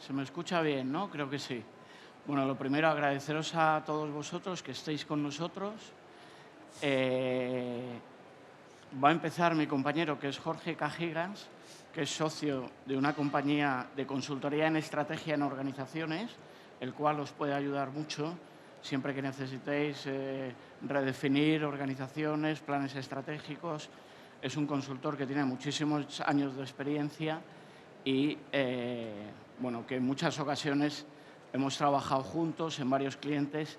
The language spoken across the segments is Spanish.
¿Se me escucha bien, no? Creo que sí. Bueno, lo primero, agradeceros a todos vosotros que estéis con nosotros. Va a empezar mi compañero, que es Jorge Cajigas, que es socio de una compañía de consultoría en estrategia en organizaciones, el cual os puede ayudar mucho siempre que necesitéis redefinir organizaciones, planes estratégicos. Es un consultor que tiene muchísimos años de experiencia y bueno, que en muchas ocasiones hemos trabajado juntos en varios clientes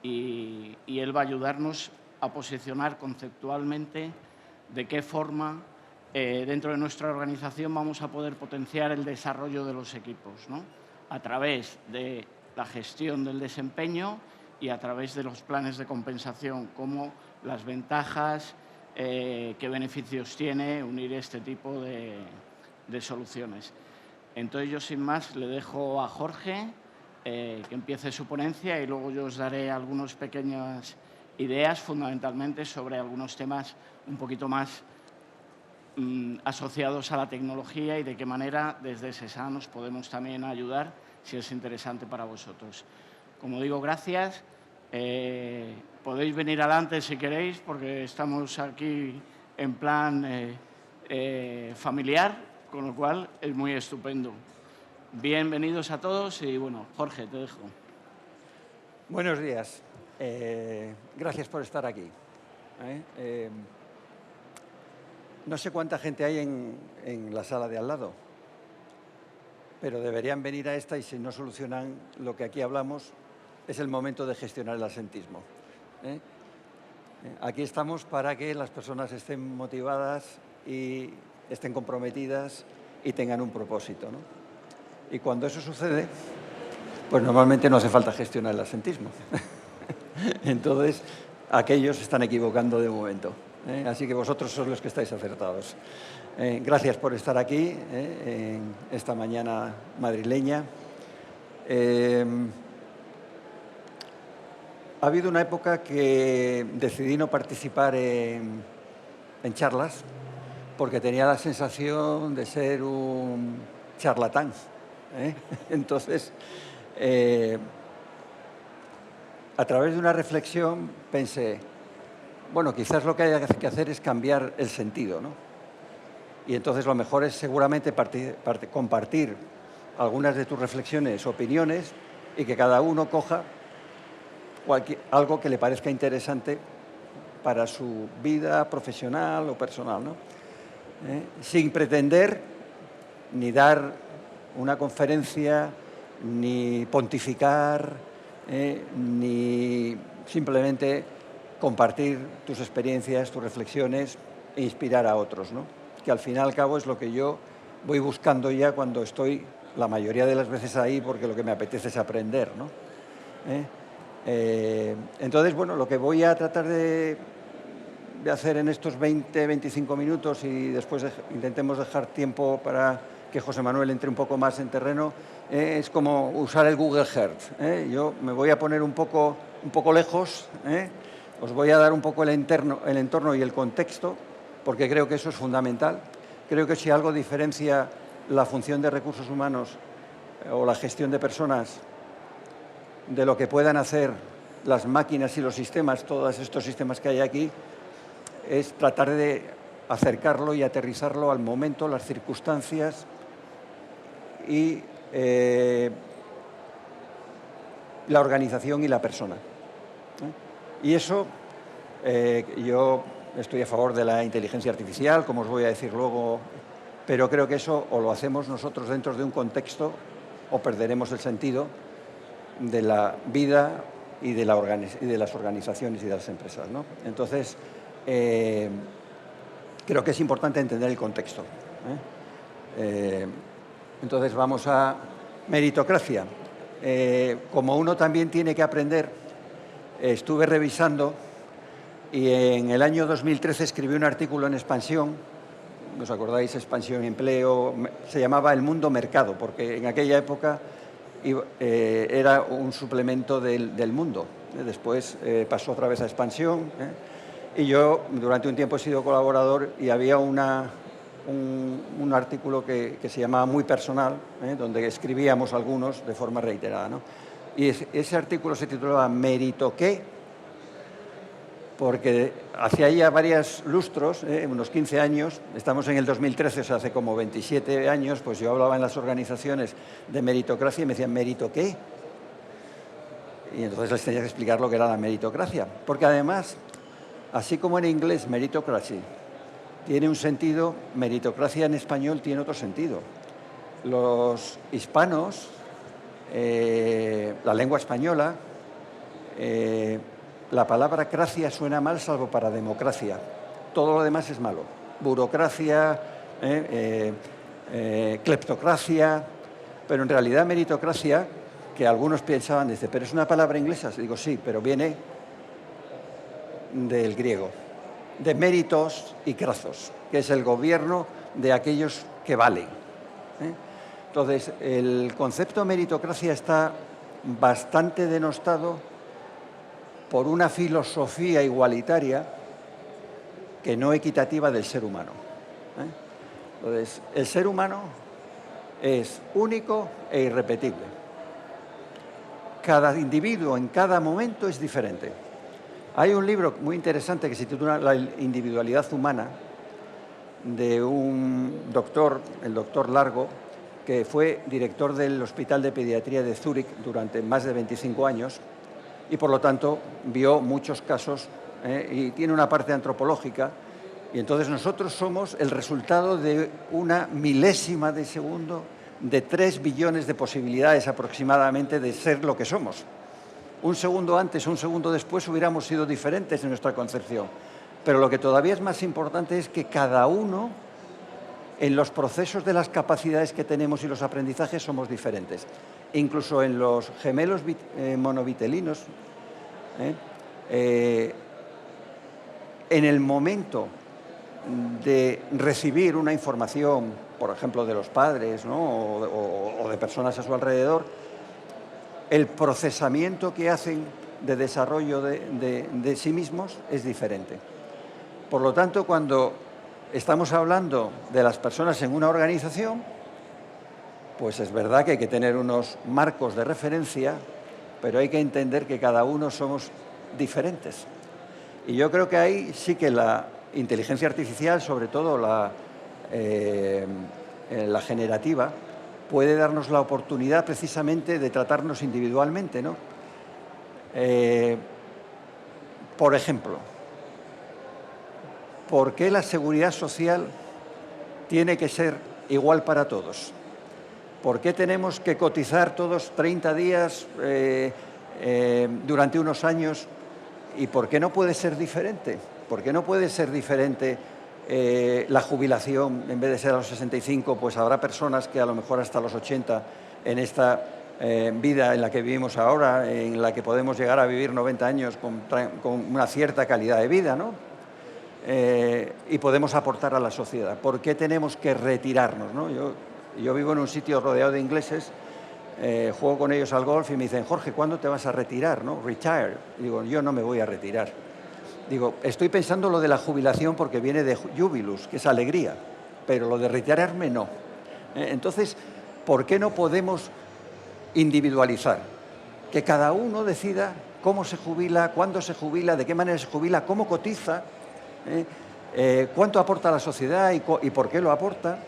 y él va a ayudarnos a posicionar conceptualmente de qué forma dentro de nuestra organización vamos a poder potenciar el desarrollo de los equipos, ¿no? A través de la gestión del desempeño y a través de los planes de compensación, como las ventajas, qué beneficios tiene unir este tipo de soluciones. Entonces, yo sin más le dejo a Jorge que empiece su ponencia y luego yo os daré algunas pequeñas ideas, fundamentalmente sobre algunos temas un poquito más asociados a la tecnología y de qué manera desde SESA nos podemos también ayudar si es interesante para vosotros. Como digo, gracias. Podéis venir adelante si queréis, porque estamos aquí en plan familiar, con lo cual es muy estupendo. Bienvenidos a todos y, bueno, Jorge, te dejo. Buenos días. Gracias por estar aquí. No sé cuánta gente hay en la sala de al lado, pero deberían venir a esta y si no solucionan lo que aquí hablamos, es el momento de gestionar el absentismo. Aquí estamos para que las personas estén motivadas y estén comprometidas y tengan un propósito, ¿no? Y cuando eso sucede, pues normalmente no hace falta gestionar el absentismo. Entonces, aquellos se están equivocando de momento. Así que vosotros sois los que estáis acertados. Gracias por estar aquí en esta mañana madrileña. Ha habido una época que decidí no participar en charlas porque tenía la sensación de ser un charlatán. Entonces, a través de una reflexión pensé, bueno, quizás lo que haya que hacer es cambiar el sentido, ¿no? Y entonces lo mejor es seguramente compartir algunas de tus reflexiones, opiniones, y que cada uno coja algo que le parezca interesante para su vida profesional o personal, ¿no? Sin pretender ni dar una conferencia, ni pontificar, ni simplemente compartir tus experiencias, tus reflexiones e inspirar a otros, ¿no? Que al fin y al cabo es lo que yo voy buscando ya cuando estoy la mayoría de las veces ahí, porque lo que me apetece es aprender, ¿no? Entonces, bueno, lo que voy a tratar de hacer en estos 20-25 minutos y después intentemos dejar tiempo para que José Manuel entre un poco más en terreno, es como usar el Google Earth. Yo me voy a poner un poco lejos, os voy a dar un poco el entorno y el contexto, porque creo que eso es fundamental. Creo que si algo diferencia la función de recursos humanos o la gestión de personas de lo que puedan hacer las máquinas y los sistemas, todos estos sistemas que hay aquí, es tratar de acercarlo y aterrizarlo al momento, las circunstancias y la organización y la persona. Y eso, yo estoy a favor de la inteligencia artificial, como os voy a decir luego, pero creo que eso o lo hacemos nosotros dentro de un contexto o perderemos el sentido de la vida y de las organizaciones y de las empresas, ¿no? Entonces, creo que es importante entender el contexto. Entonces, vamos a meritocracia. Como uno también tiene que aprender, estuve revisando y en el año 2013 escribí un artículo en Expansión, ¿os acordáis? Expansión Empleo, se llamaba El Mundo Mercado, porque en aquella época era un suplemento del Mundo. Después pasó otra vez a Expansión. Y yo durante un tiempo he sido colaborador y había una un artículo que se llamaba Muy Personal, donde escribíamos algunos de forma reiterada, ¿no? Y ese artículo se titulaba ¿Mérito qué? Porque hacía ya varios lustros, unos 15 años, estamos en el 2013, o sea, hace como 27 años, pues yo hablaba en las organizaciones de meritocracia y me decían, ¿mérito qué? Y entonces les tenía que explicar lo que era la meritocracia. Porque además, así como en inglés meritocracy tiene un sentido, meritocracia en español tiene otro sentido. Los hispanos, la lengua española, la palabra cracia suena mal salvo para democracia. Todo lo demás es malo. Burocracia, cleptocracia, pero en realidad meritocracia, que algunos pensaban, dice, pero es una palabra inglesa. Digo, sí, pero viene del griego, de méritos y krazos, que es el gobierno de aquellos que valen. Entonces, el concepto meritocracia está bastante denostado por una filosofía igualitaria que no equitativa del ser humano. Entonces, el ser humano es único e irrepetible. Cada individuo en cada momento es diferente. Hay un libro muy interesante que se titula La individualidad humana, de un doctor, el doctor Largo, que fue director del Hospital de Pediatría de Zúrich durante más de 25 años y, por lo tanto, vio muchos casos y tiene una parte antropológica. Y entonces nosotros somos el resultado de una milésima de segundo de 3 billones de posibilidades aproximadamente de ser lo que somos. Un segundo antes, un segundo después hubiéramos sido diferentes en nuestra concepción. Pero lo que todavía es más importante es que cada uno, en los procesos de las capacidades que tenemos y los aprendizajes, somos diferentes. Incluso en los gemelos monovitelinos, en el momento de recibir una información, por ejemplo, de los padres, ¿no? o de personas a su alrededor, el procesamiento que hacen de desarrollo de sí mismos es diferente. Por lo tanto, cuando estamos hablando de las personas en una organización, pues es verdad que hay que tener unos marcos de referencia, pero hay que entender que cada uno somos diferentes. Y yo creo que ahí sí que la inteligencia artificial, sobre todo la generativa, puede darnos la oportunidad precisamente de tratarnos individualmente, ¿no? Por ejemplo, ¿por qué la seguridad social tiene que ser igual para todos? ¿Por qué tenemos que cotizar todos 30 días durante unos años? ¿Y por qué no puede ser diferente? ¿Por qué no puede ser diferente la jubilación? En vez de ser a los 65, pues habrá personas que a lo mejor hasta los 80, en esta vida en la que vivimos ahora, en la que podemos llegar a vivir 90 años con una cierta calidad de vida, ¿no? Y podemos aportar a la sociedad. ¿Por qué tenemos que retirarnos, ¿no? Yo vivo en un sitio rodeado de ingleses, juego con ellos al golf y me dicen, Jorge, ¿cuándo te vas a retirar, no? Retire. Digo, yo no me voy a retirar. Digo, estoy pensando lo de la jubilación porque viene de jubilus, que es alegría, pero lo de retirarme no. Entonces, ¿por qué no podemos individualizar? Que cada uno decida cómo se jubila, cuándo se jubila, de qué manera se jubila, cómo cotiza, cuánto aporta a la sociedad y por qué lo aporta.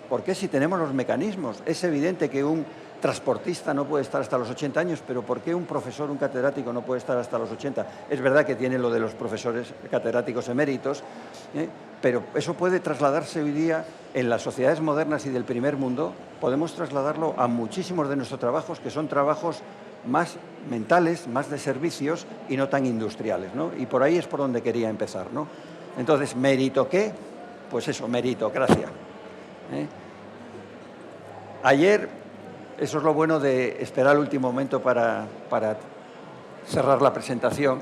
Porque si tenemos los mecanismos, es evidente que un transportista no puede estar hasta los 80 años, pero ¿por qué un profesor, un catedrático no puede estar hasta los 80? Es verdad que tiene lo de los profesores catedráticos eméritos, pero eso puede trasladarse hoy día en las sociedades modernas y del primer mundo, podemos trasladarlo a muchísimos de nuestros trabajos, que son trabajos más mentales, más de servicios y no tan industriales, ¿no? Y por ahí es por donde quería empezar, ¿no? Entonces, ¿mérito qué? Pues eso, meritocracia. Ayer, eso es lo bueno de esperar el último momento para cerrar la presentación,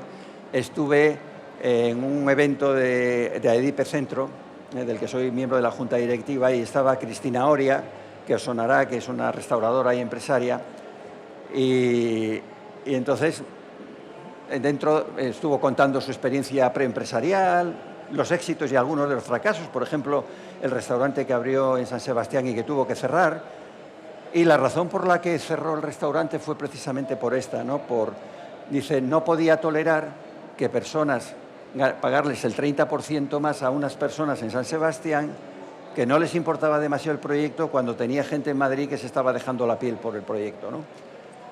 estuve en un evento de AEDIPE Centro, del que soy miembro de la Junta Directiva, y estaba Cristina Oria, que os sonará, que es una restauradora y empresaria, y entonces dentro estuvo contando su experiencia preempresarial, los éxitos y algunos de los fracasos. Por ejemplo, el restaurante que abrió en San Sebastián y que tuvo que cerrar. Y la razón por la que cerró el restaurante fue precisamente por esta, ¿no? Dice, no podía tolerar que pagarles el 30% más a unas personas en San Sebastián que no les importaba demasiado el proyecto cuando tenía gente en Madrid que se estaba dejando la piel por el proyecto, ¿no?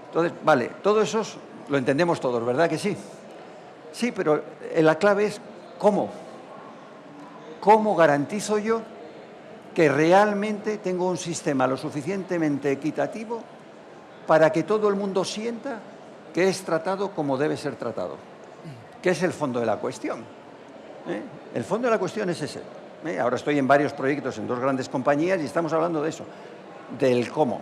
Entonces, vale, todo eso lo entendemos todos, ¿verdad que sí? Sí, pero la clave es ¿cómo? ¿Cómo garantizo yo que realmente tengo un sistema lo suficientemente equitativo para que todo el mundo sienta que es tratado como debe ser tratado? Que es el fondo de la cuestión. El fondo de la cuestión es ese. Ahora estoy en varios proyectos en 2 grandes compañías y estamos hablando de eso, del cómo.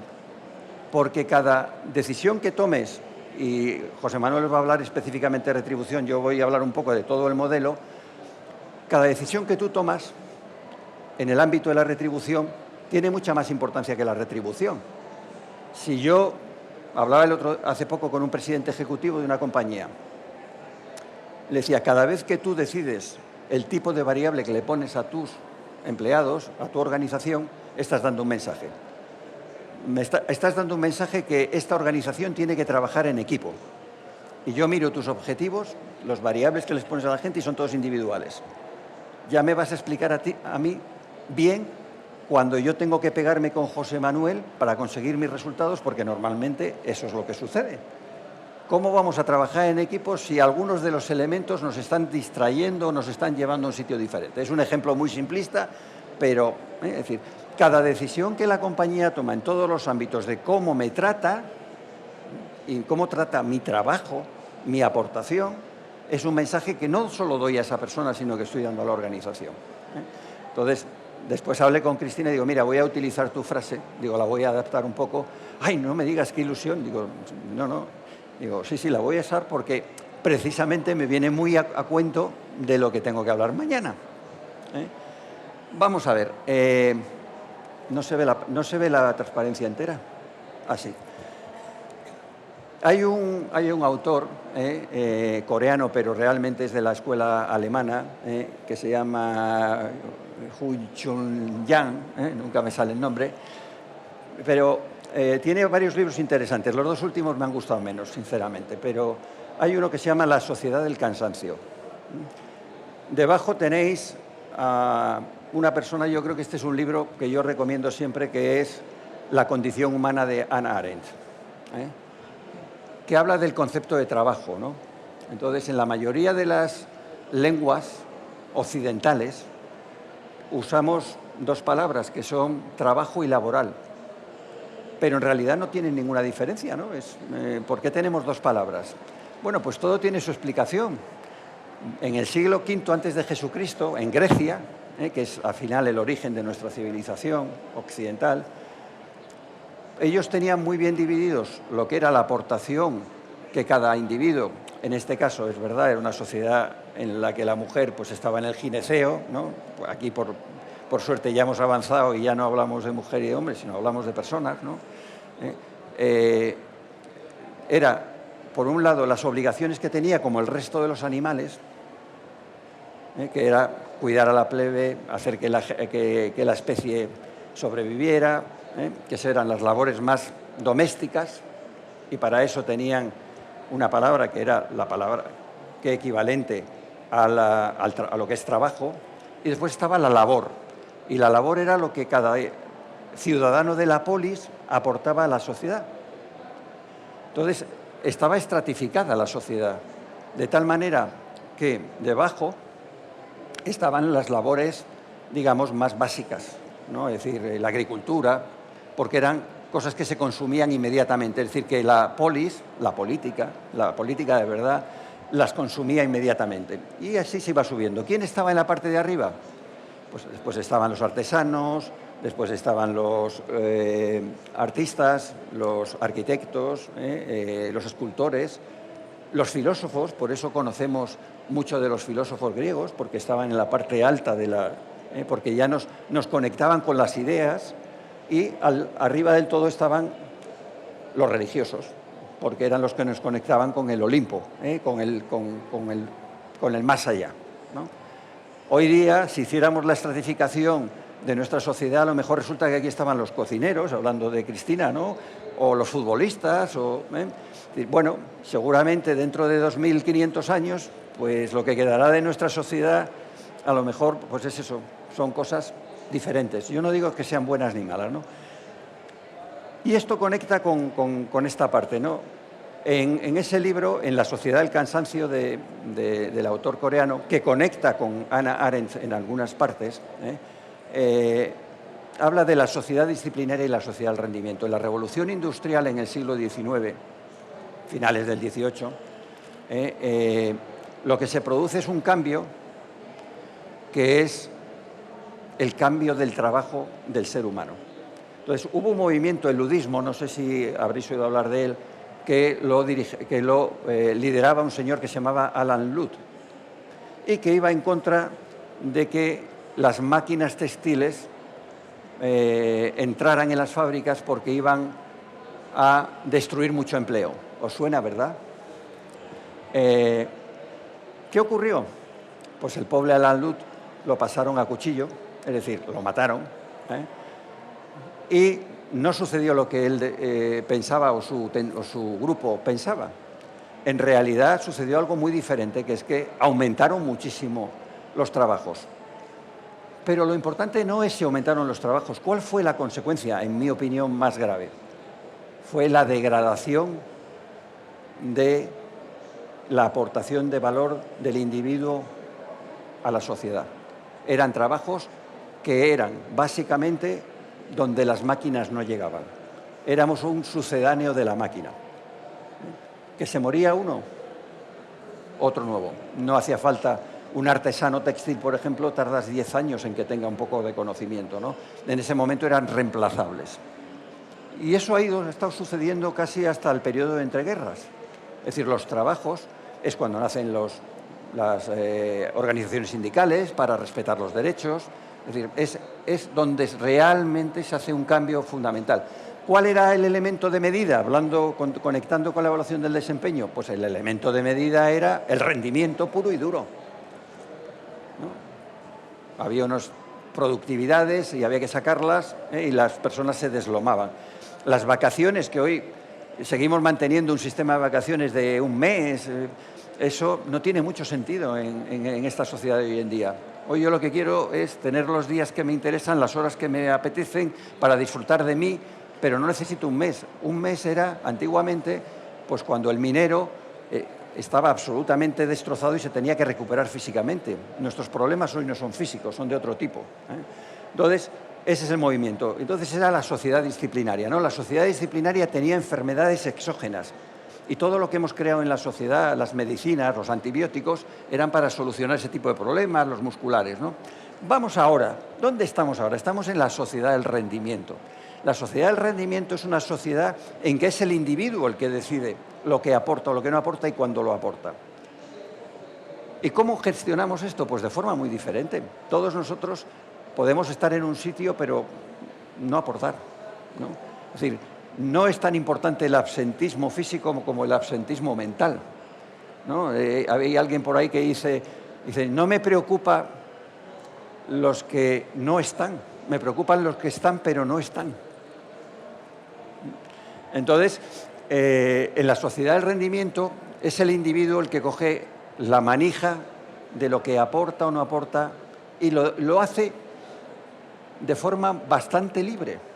Porque cada decisión que tomes, y José Manuel va a hablar específicamente de retribución, yo voy a hablar un poco de todo el modelo, cada decisión que tú tomas en el ámbito de la retribución tiene mucha más importancia que la retribución. Si yo hablaba hace poco con un presidente ejecutivo de una compañía, le decía, cada vez que tú decides el tipo de variable que le pones a tus empleados, a tu organización, estás dando un mensaje. Estás dando un mensaje que esta organización tiene que trabajar en equipo. Y yo miro tus objetivos, los variables que les pones a la gente y son todos individuales. Ya me vas a explicar a mí bien cuando yo tengo que pegarme con José Manuel para conseguir mis resultados, porque normalmente eso es lo que sucede. ¿Cómo vamos a trabajar en equipo si algunos de los elementos nos están distrayendo o nos están llevando a un sitio diferente? Es un ejemplo muy simplista, pero es decir, cada decisión que la compañía toma en todos los ámbitos de cómo me trata y cómo trata mi trabajo, mi aportación, es un mensaje que no solo doy a esa persona, sino que estoy dando a la organización. Entonces, después hablé con Cristina y digo, mira, voy a utilizar tu frase, digo, la voy a adaptar un poco. Ay, no me digas qué ilusión. Digo, no. Digo, sí, la voy a usar porque precisamente me viene muy a cuento de lo que tengo que hablar mañana. Vamos a ver, no se ve la transparencia entera. Así. Hay un autor coreano, pero realmente es de la escuela alemana, que se llama Hu Chun-yang, nunca me sale el nombre, pero tiene varios libros interesantes. Los 2 últimos me han gustado menos, sinceramente, pero hay uno que se llama La sociedad del cansancio. Debajo tenéis a una persona, yo creo que este es un libro que yo recomiendo siempre, que es La condición humana de Hannah Arendt, que habla del concepto de trabajo, ¿no? Entonces, en la mayoría de las lenguas occidentales usamos 2 palabras que son trabajo y laboral, pero en realidad no tienen ninguna diferencia, ¿no? ¿Por qué tenemos 2 palabras? Bueno, pues todo tiene su explicación. En el siglo V antes de Jesucristo, en Grecia, que es al final el origen de nuestra civilización occidental, ellos tenían muy bien divididos lo que era la aportación que cada individuo, en este caso es verdad, era una sociedad en la que la mujer pues estaba en el gineceo, ¿no? Aquí por suerte ya hemos avanzado y ya no hablamos de mujer y de hombre, sino hablamos de personas, ¿no? Era, por un lado, las obligaciones que tenía como el resto de los animales, que era cuidar a la plebe, hacer que la especie sobreviviera, que eran las labores más domésticas, y para eso tenían una palabra que era la palabra que equivalente a lo que es trabajo, y después estaba la labor. Y la labor era lo que cada ciudadano de la polis aportaba a la sociedad. Entonces, estaba estratificada la sociedad, de tal manera que debajo estaban las labores, digamos, más básicas, ¿no? Es decir, la agricultura, porque eran cosas que se consumían inmediatamente. Es decir, que la polis, la política de verdad, las consumía inmediatamente. Y así se iba subiendo. ¿Quién estaba en la parte de arriba? Pues después estaban los artesanos, después estaban los artistas, los arquitectos, los escultores, los filósofos. Por eso conocemos mucho de los filósofos griegos, porque estaban en la parte alta porque ya nos conectaban con las ideas, y arriba del todo estaban los religiosos, porque eran los que nos conectaban con el Olimpo, con el más allá, ¿no? Hoy día, si hiciéramos la estratificación de nuestra sociedad, a lo mejor resulta que aquí estaban los cocineros, hablando de Cristina, ¿no? O los futbolistas, bueno, seguramente dentro de 2500 años, pues lo que quedará de nuestra sociedad, a lo mejor, pues es eso, son cosas diferentes. Yo no digo que sean buenas ni malas, ¿no? Y esto conecta con esta parte, ¿no? En ese libro, en La sociedad del cansancio del autor coreano, que conecta con Hannah Arendt en algunas partes, habla de la sociedad disciplinaria y la sociedad del rendimiento. En la revolución industrial en el siglo XIX, finales del XVIII, lo que se produce es un cambio que es el cambio del trabajo del ser humano. Entonces, hubo un movimiento, el ludismo, no sé si habréis oído hablar de él, que lo lideraba un señor que se llamaba Alan Ludd y que iba en contra de que las máquinas textiles entraran en las fábricas porque iban a destruir mucho empleo. ¿Os suena, verdad? ¿Qué ocurrió? Pues el pobre Alan Ludd lo pasaron a cuchillo, es decir, lo mataron, y no sucedió lo que él pensaba o su grupo pensaba. En realidad sucedió algo muy diferente, que es que aumentaron muchísimo los trabajos. Pero lo importante no es si aumentaron los trabajos. ¿Cuál fue la consecuencia, en mi opinión, más grave? Fue la degradación de la aportación de valor del individuo a la sociedad. Eran trabajos que eran básicamente donde las máquinas no llegaban. Éramos un sucedáneo de la máquina. Que se moría uno, otro nuevo. No hacía falta un artesano textil, por ejemplo, tardas 10 años en que tenga un poco de conocimiento, ¿no? En ese momento eran reemplazables. Y eso ha estado sucediendo casi hasta el periodo de entreguerras. Es decir, los trabajos es cuando nacen las organizaciones sindicales para respetar los derechos. Es decir, es donde realmente se hace un cambio fundamental. ¿Cuál era el elemento de medida? Conectando con la evaluación del desempeño, pues el elemento de medida era el rendimiento puro y duro, ¿no? Había unas productividades y había que sacarlas, y las personas se deslomaban. Las vacaciones, que hoy seguimos manteniendo un sistema de vacaciones de un mes, eso no tiene mucho sentido en esta sociedad de hoy en día. Hoy yo lo que quiero es tener los días que me interesan, las horas que me apetecen para disfrutar de mí, pero no necesito un mes. Un mes era, antiguamente, pues cuando el minero estaba absolutamente destrozado y se tenía que recuperar físicamente. Nuestros problemas hoy no son físicos, son de otro tipo. Entonces, ese es el movimiento. Entonces era la sociedad disciplinaria, ¿no? La sociedad disciplinaria tenía enfermedades exógenas. Y todo lo que hemos creado en la sociedad, las medicinas, los antibióticos, eran para solucionar ese tipo de problemas, los musculares, ¿no? Vamos ahora, ¿dónde estamos ahora? Estamos en la sociedad del rendimiento. La sociedad del rendimiento es una sociedad en que es el individuo el que decide lo que aporta o lo que no aporta y cuándo lo aporta. ¿Y cómo gestionamos esto? Pues de forma muy diferente. Todos nosotros podemos estar en un sitio, pero no aportar, ¿no? Es decir, no es tan importante el absentismo físico como el absentismo mental, ¿no? Hay alguien por ahí que dice, no me preocupa los que no están, me preocupan los que están pero no están. Entonces, en la sociedad del rendimiento es el individuo el que coge la manija de lo que aporta o no aporta y lo hace de forma bastante libre.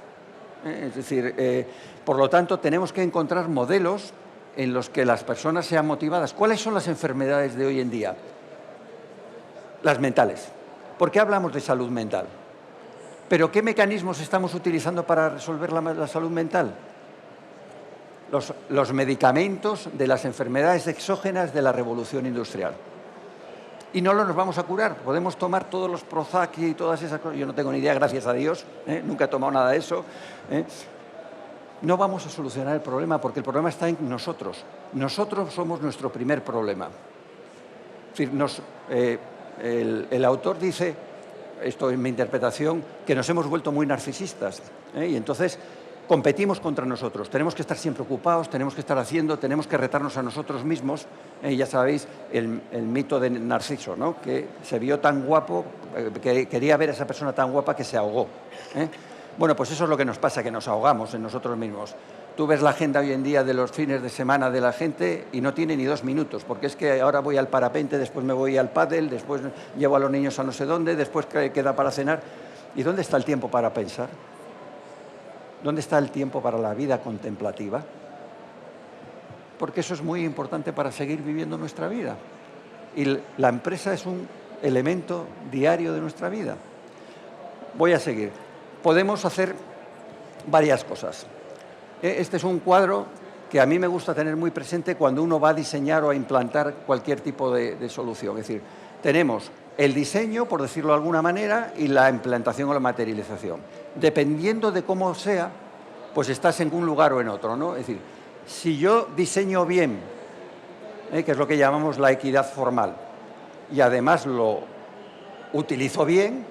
Es decir, por lo tanto, tenemos que encontrar modelos en los que las personas sean motivadas. ¿Cuáles son las enfermedades de hoy en día? Las mentales. ¿Por qué hablamos de salud mental? ¿Pero qué mecanismos estamos utilizando para resolver la salud mental? Los medicamentos de las enfermedades exógenas de la revolución industrial. Y no nos vamos a curar. Podemos tomar todos los Prozac y todas esas cosas. Yo no tengo ni idea, gracias a Dios. Nunca he tomado nada de eso. No vamos a solucionar el problema porque el problema está en nosotros. Nosotros somos nuestro primer problema. Es decir, el autor dice, esto es mi interpretación, que nos hemos vuelto muy narcisistas. Y entonces competimos contra nosotros, tenemos que estar siempre ocupados, tenemos que estar haciendo, tenemos que retarnos a nosotros mismos. Ya sabéis el mito de Narciso, ¿no? Que se vio tan guapo, que quería ver a esa persona tan guapa que se ahogó. Bueno, pues eso es lo que nos pasa, que nos ahogamos en nosotros mismos. Tú ves la agenda hoy en día de los fines de semana de la gente y no tiene ni 2 minutos, porque es que ahora voy al parapente, después me voy al pádel, después llevo a los niños a no sé dónde, después queda para cenar. ¿Y dónde está el tiempo para pensar? ¿Dónde está el tiempo para la vida contemplativa? Porque eso es muy importante para seguir viviendo nuestra vida. Y la empresa es un elemento diario de nuestra vida. Voy a seguir. Podemos hacer varias cosas. Este es un cuadro que a mí me gusta tener muy presente cuando uno va a diseñar o a implantar cualquier tipo de solución. Es decir, tenemos el diseño, por decirlo de alguna manera, y la implantación o la materialización. Dependiendo de cómo sea, pues estás en un lugar o en otro, ¿no? Es decir, si yo diseño bien, que es lo que llamamos la equidad formal, y además lo utilizo bien,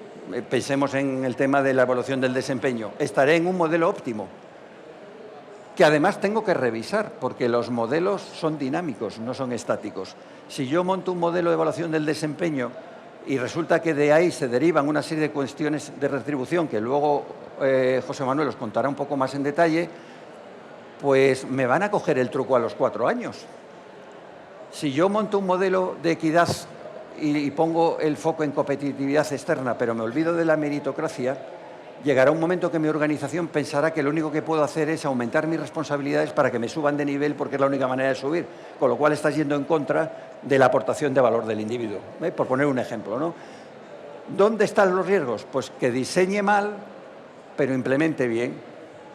pensemos en el tema de la evaluación del desempeño, estaré en un modelo óptimo, que además tengo que revisar, porque los modelos son dinámicos, no son estáticos. Si yo monto un modelo de evaluación del desempeño y resulta que de ahí se derivan una serie de cuestiones de retribución que luego José Manuel os contará un poco más en detalle, pues me van a coger el truco a los 4 años. Si yo monto un modelo de equidad y pongo el foco en competitividad externa, pero me olvido de la meritocracia, llegará un momento que mi organización pensará que lo único que puedo hacer es aumentar mis responsabilidades para que me suban de nivel, porque es la única manera de subir, con lo cual estás yendo en contra de la aportación de valor del individuo, por poner un ejemplo, ¿no? ¿Dónde están los riesgos? Pues que diseñe mal, pero implemente bien.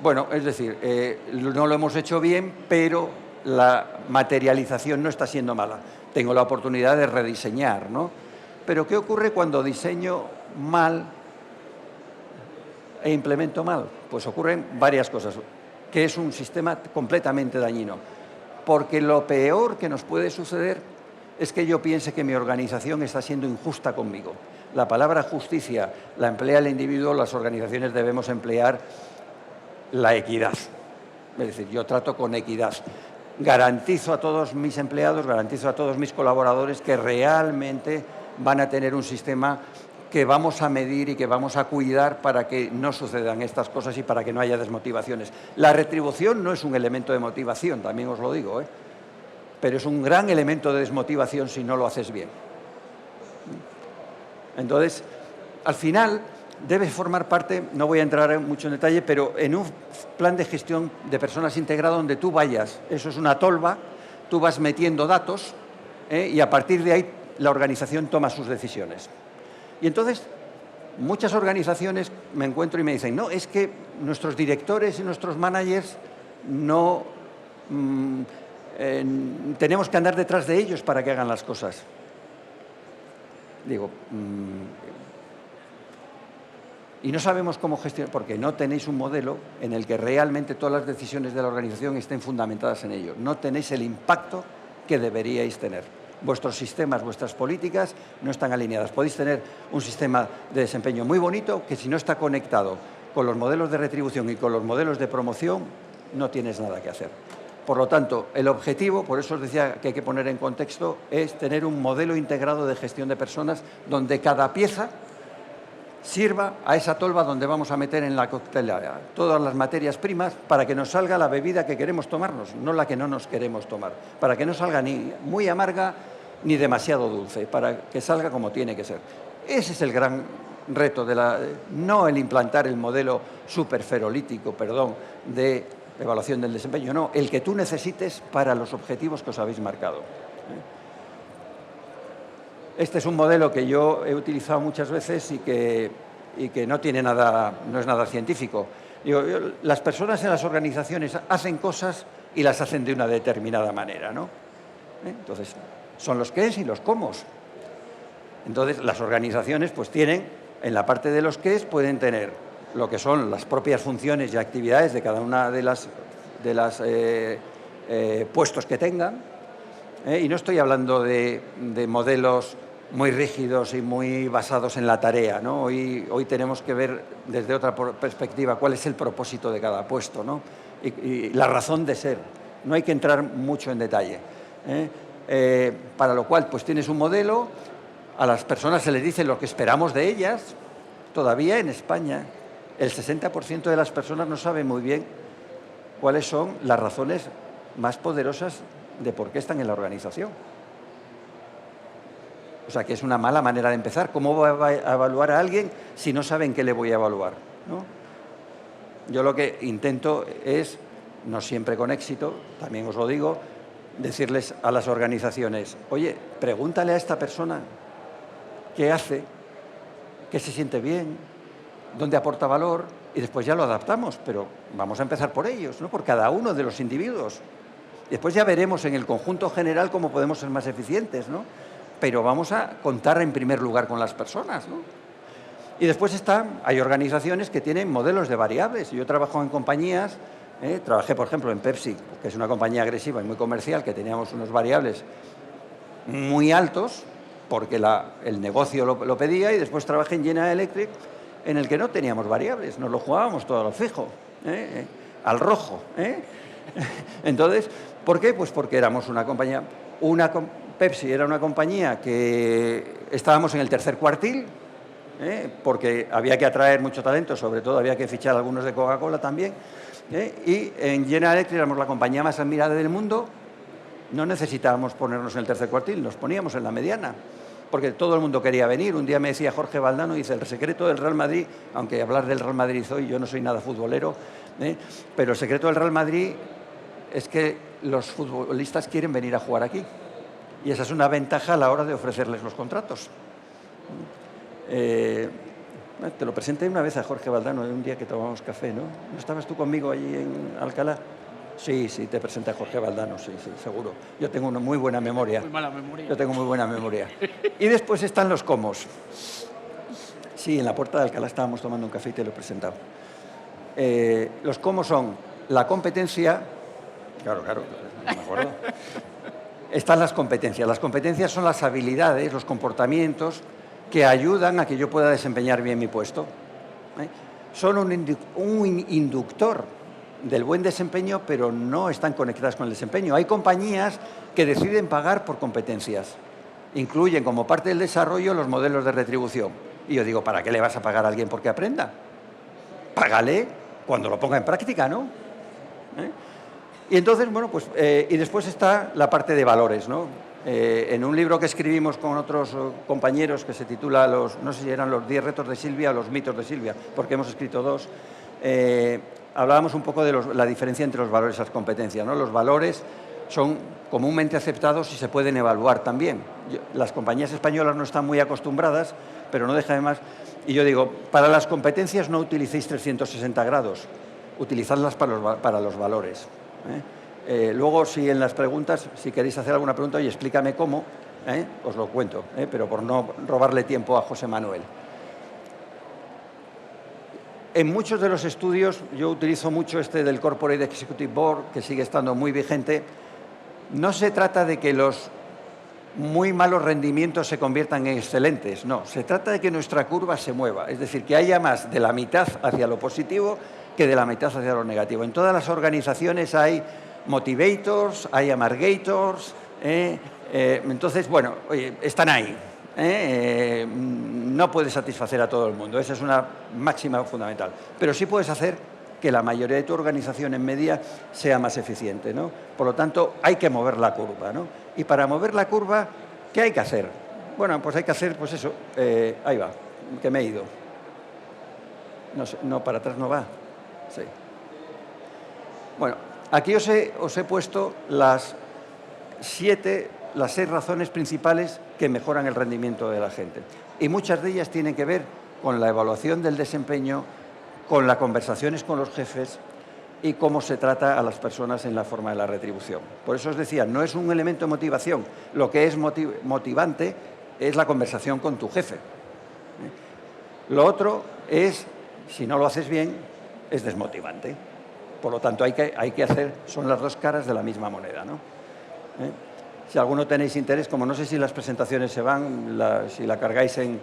Bueno, es decir, no lo hemos hecho bien, pero la materialización no está siendo mala. Tengo la oportunidad de rediseñar, ¿no? Pero ¿qué ocurre cuando diseño mal e implemento mal? Pues ocurren varias cosas, que es un sistema completamente dañino. Porque lo peor que nos puede suceder es que yo piense que mi organización está siendo injusta conmigo. La palabra justicia la emplea el individuo, las organizaciones debemos emplear la equidad. Es decir, yo trato con equidad. Garantizo a todos mis empleados, garantizo a todos mis colaboradores que realmente van a tener un sistema que vamos a medir y que vamos a cuidar para que no sucedan estas cosas y para que no haya desmotivaciones. La retribución no es un elemento de motivación, también os lo digo, pero es un gran elemento de desmotivación si no lo haces bien. Entonces, al final, debe formar parte, no voy a entrar mucho en detalle, pero en un plan de gestión de personas integrado donde tú vayas, eso es una tolva, tú vas metiendo datos y a partir de ahí la organización toma sus decisiones. Y entonces, muchas organizaciones me encuentro y me dicen, no, es que nuestros directores y nuestros managers no tenemos que andar detrás de ellos para que hagan las cosas. Digo, y no sabemos cómo gestionar, porque no tenéis un modelo en el que realmente todas las decisiones de la organización estén fundamentadas en ello. No tenéis el impacto que deberíais tener. Vuestros sistemas, vuestras políticas no están alineadas. Podéis tener un sistema de desempeño muy bonito que si no está conectado con los modelos de retribución y con los modelos de promoción, no tienes nada que hacer. Por lo tanto, el objetivo, por eso os decía que hay que poner en contexto, es tener un modelo integrado de gestión de personas donde cada pieza sirva a esa tolva donde vamos a meter en la coctelera todas las materias primas para que nos salga la bebida que queremos tomarnos, no la que no nos queremos tomar, para que no salga ni muy amarga ni demasiado dulce, para que salga como tiene que ser. Ese es el gran reto, no el implantar el modelo superferolítico, de evaluación del desempeño, no, el que tú necesites para los objetivos que os habéis marcado. Este es un modelo que yo he utilizado muchas veces y que no tiene nada, no es nada científico. Las personas en las organizaciones hacen cosas y las hacen de una determinada manera, ¿no? Entonces, son los qués y los cómo. Entonces, las organizaciones pues tienen, en la parte de los qués, pueden tener lo que son las propias funciones y actividades de cada una de las puestos que tengan. Y no estoy hablando de modelos muy rígidos y muy basados en la tarea, ¿no? Hoy tenemos que ver desde otra perspectiva cuál es el propósito de cada puesto, ¿no? Y la razón de ser. No hay que entrar mucho en detalle, para lo cual, pues tienes un modelo, a las personas se les dice lo que esperamos de ellas. Todavía en España el 60% de las personas no sabe muy bien cuáles son las razones más poderosas de por qué están en la organización. O sea, que es una mala manera de empezar. ¿Cómo voy a evaluar a alguien si no saben qué le voy a evaluar, ¿no? Yo lo que intento es, no siempre con éxito, también os lo digo, decirles a las organizaciones, oye, pregúntale a esta persona qué hace, qué se siente bien, dónde aporta valor, y después ya lo adaptamos, pero vamos a empezar por ellos, ¿no? Por cada uno de los individuos. Después ya veremos en el conjunto general cómo podemos ser más eficientes, ¿no? Pero vamos a contar en primer lugar con las personas, ¿no? Y después hay organizaciones que tienen modelos de variables. Yo trabajo en compañías, trabajé, por ejemplo, en Pepsi, que es una compañía agresiva y muy comercial, que teníamos unos variables muy altos, porque el negocio lo pedía, y después trabajé en General Electric, en el que no teníamos variables, nos lo jugábamos todo a lo fijo, al rojo. Entonces, ¿por qué? Pues porque éramos una compañía, Pepsi era una compañía que estábamos en el tercer cuartil, porque había que atraer mucho talento, sobre todo había que fichar algunos de Coca-Cola también, y en General Electric éramos la compañía más admirada del mundo. No necesitábamos ponernos en el tercer cuartil, nos poníamos en la mediana, porque todo el mundo quería venir. Un día me decía Jorge Valdano, dice, el secreto del Real Madrid, aunque hablar del Real Madrid hoy, yo no soy nada futbolero, pero el secreto del Real Madrid es que los futbolistas quieren venir a jugar aquí. Y esa es una ventaja a la hora de ofrecerles los contratos. Te lo presenté una vez a Jorge Valdano, un día que tomamos café, ¿no? ¿No estabas tú conmigo allí en Alcalá? Sí, te presenté a Jorge Valdano, sí, seguro. Yo tengo una muy buena memoria. Muy mala memoria. Yo tengo muy buena memoria. Y después están los comos. Sí, en la puerta de Alcalá estábamos tomando un café y te lo he presentado. Los comos son la competencia... Claro, no me acuerdo. Están las competencias. Las competencias son las habilidades, los comportamientos que ayudan a que yo pueda desempeñar bien mi puesto. Son un inductor del buen desempeño, pero no están conectadas con el desempeño. Hay compañías que deciden pagar por competencias. Incluyen como parte del desarrollo los modelos de retribución. Y yo digo, ¿para qué le vas a pagar a alguien porque aprenda? Págale cuando lo ponga en práctica, ¿no? Y entonces, bueno, pues, y después está la parte de valores, ¿no? En un libro que escribimos con otros compañeros que se titula, no sé si eran los 10 retos de Silvia o los mitos de Silvia, porque hemos escrito 2, hablábamos un poco de la diferencia entre los valores y las competencias, ¿no? Los valores son comúnmente aceptados y se pueden evaluar también. Las compañías españolas no están muy acostumbradas, pero no deja de más. Y yo digo, para las competencias no utilicéis 360 grados, utilizadlas para los valores. Luego, si en las preguntas, si queréis hacer alguna pregunta, oye, explícame cómo, os lo cuento, pero por no robarle tiempo a José Manuel. En muchos de los estudios, yo utilizo mucho del Corporate Executive Board, que sigue estando muy vigente. No se trata de que los muy malos rendimientos se conviertan en excelentes, no. Se trata de que nuestra curva se mueva, es decir, que haya más de la mitad hacia lo positivo que de la mitad hacia lo negativo. En todas las organizaciones hay motivators, hay amargators, entonces, bueno, oye, están ahí. No puedes satisfacer a todo el mundo, esa es una máxima fundamental, pero sí puedes hacer que la mayoría de tu organización en media sea más eficiente, ¿no? Por lo tanto, hay que mover la curva, ¿no? Y para mover la curva, ¿qué hay que hacer? Bueno, pues hay que hacer, pues eso, ahí va, que me he ido. No, para atrás no va. Sí. Bueno, aquí os he puesto las 6 razones principales que mejoran el rendimiento de la gente. Y muchas de ellas tienen que ver con la evaluación del desempeño, con las conversaciones con los jefes y cómo se trata a las personas en la forma de la retribución. Por eso os decía, no es un elemento de motivación. Lo que es motivante es la conversación con tu jefe. Lo otro es, si no lo haces bien, es desmotivante. Por lo tanto, hay que hacer, son las dos caras de la misma moneda, ¿no? Si alguno tenéis interés, como no sé si las presentaciones se van, si la cargáis en...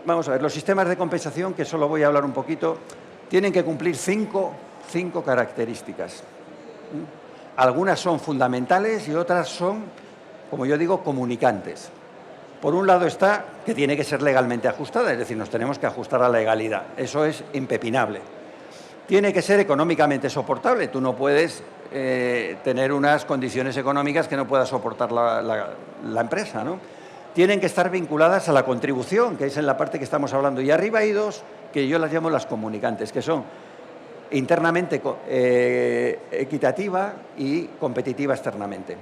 Vamos a ver, los sistemas de compensación, que solo voy a hablar un poquito, tienen que cumplir cinco características. Algunas son fundamentales y otras son, como yo digo, comunicantes. Por un lado está que tiene que ser legalmente ajustada, es decir, nos tenemos que ajustar a la legalidad. Eso es impepinable. Tiene que ser económicamente soportable. Tú no puedes tener unas condiciones económicas que no pueda soportar la empresa, ¿no? Tienen que estar vinculadas a la contribución, que es en la parte que estamos hablando. Y arriba hay dos que yo las llamo las comunicantes, que son internamente equitativa y competitiva externamente.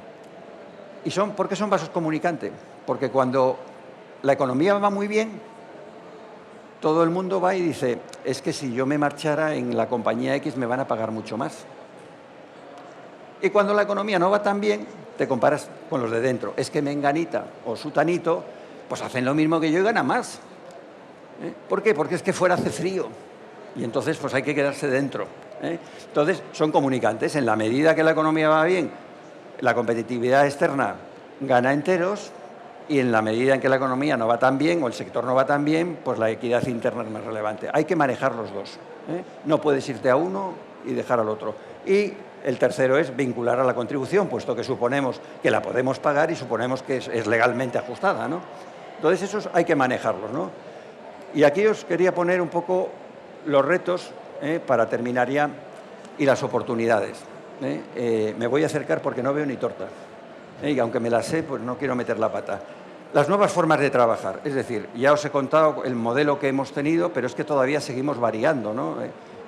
¿Por qué son vasos comunicantes? Porque cuando la economía va muy bien, todo el mundo va y dice, es que si yo me marchara en la compañía X me van a pagar mucho más. Y cuando la economía no va tan bien, te comparas con los de dentro. Es que menganita o sutanito, pues hacen lo mismo que yo y ganan más. ¿Por qué? Porque es que fuera hace frío. Y entonces pues hay que quedarse dentro. Entonces son comunicantes. En la medida que la economía va bien, la competitividad externa gana enteros, y en la medida en que la economía no va tan bien o el sector no va tan bien, pues la equidad interna es más relevante. Hay que manejar los dos. No puedes irte a uno y dejar al otro. Y el tercero es vincular a la contribución, puesto que suponemos que la podemos pagar y suponemos que es legalmente ajustada, ¿no? Entonces esos hay que manejarlos, ¿no? Y aquí os quería poner un poco los retos para terminar ya y las oportunidades. Me voy a acercar porque no veo ni torta. Y aunque me la sé, pues no quiero meter la pata. Las nuevas formas de trabajar, es decir, ya os he contado el modelo que hemos tenido, pero es que todavía seguimos variando, ¿no?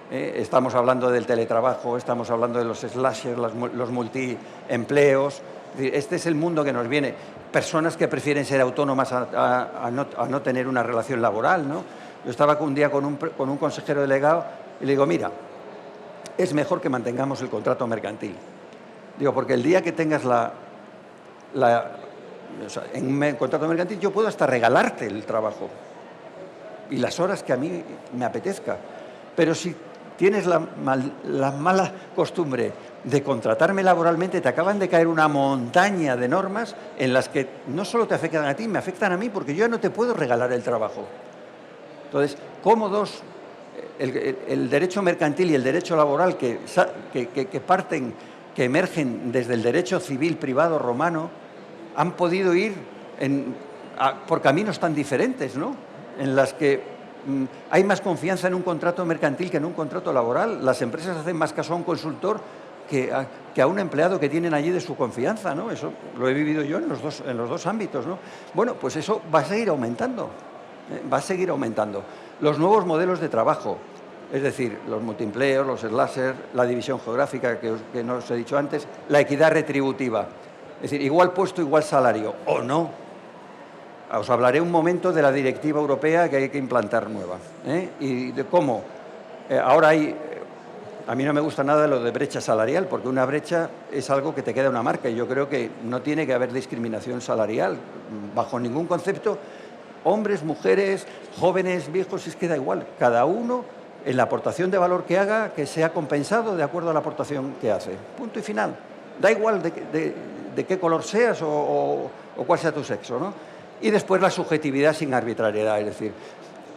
Estamos hablando del teletrabajo, estamos hablando de los slashers, los multiempleos. Este es el mundo que nos viene. Personas que prefieren ser autónomas a no tener una relación laboral, ¿no? Yo estaba un día con un consejero delegado y le digo, mira, es mejor que mantengamos el contrato mercantil. Digo, porque el día que tengas en un contrato mercantil yo puedo hasta regalarte el trabajo y las horas que a mí me apetezca. Pero si tienes la mala costumbre de contratarme laboralmente, te acaban de caer una montaña de normas en las que no solo te afectan a ti, me afectan a mí, porque yo ya no te puedo regalar el trabajo. Entonces, ¿cómo el derecho mercantil y el derecho laboral que emergen desde el derecho civil privado romano, han podido ir por caminos tan diferentes, ¿no? En las que hay más confianza en un contrato mercantil que en un contrato laboral. Las empresas hacen más caso a un consultor que a un empleado que tienen allí de su confianza, ¿no? Eso lo he vivido yo en los dos ámbitos, ¿no? Bueno, pues eso va a seguir aumentando, va a seguir aumentando. Los nuevos modelos de trabajo, es decir, los multiempleos, los slashers, la división geográfica que no os he dicho antes, la equidad retributiva. Es decir, igual puesto, igual salario, o no. Os hablaré un momento de la directiva europea que hay que implantar nueva. Y de cómo ahora a mí no me gusta nada lo de brecha salarial, porque una brecha es algo que te queda una marca y yo creo que no tiene que haber discriminación salarial bajo ningún concepto. Hombres, mujeres, jóvenes, viejos, es que da igual. Cada uno en la aportación de valor que haga, que sea compensado de acuerdo a la aportación que hace. Punto y final. Da igual de qué color seas o cuál sea tu sexo, ¿no? Y después la subjetividad sin arbitrariedad. Es decir,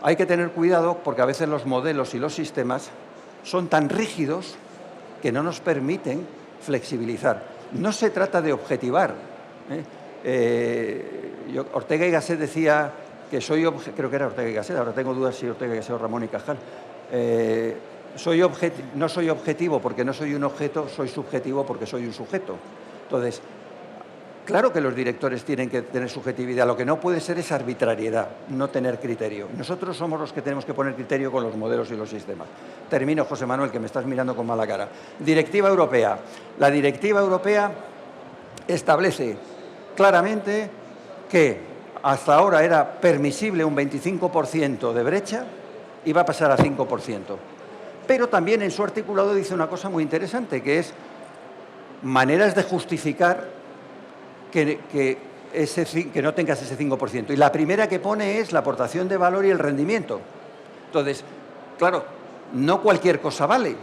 hay que tener cuidado porque a veces los modelos y los sistemas son tan rígidos que no nos permiten flexibilizar. No se trata de objetivar. Ortega y Gasset decía que creo que era Ortega y Gasset, ahora tengo dudas si Ortega y Gasset o Ramón y Cajal. No soy objetivo porque no soy un objeto, soy subjetivo porque soy un sujeto. Entonces, claro que los directores tienen que tener subjetividad, lo que no puede ser es arbitrariedad, no tener criterio. Nosotros somos los que tenemos que poner criterio con los modelos y los sistemas. Termino, José Manuel, que me estás mirando con mala cara. Directiva europea. La directiva europea establece claramente que hasta ahora era permisible un 25% de brecha y va a pasar a 5%. Pero también en su articulado dice una cosa muy interesante, que es maneras de justificar que no tengas ese 5%. Y la primera que pone es la aportación de valor y el rendimiento. Entonces, claro, no cualquier cosa vale,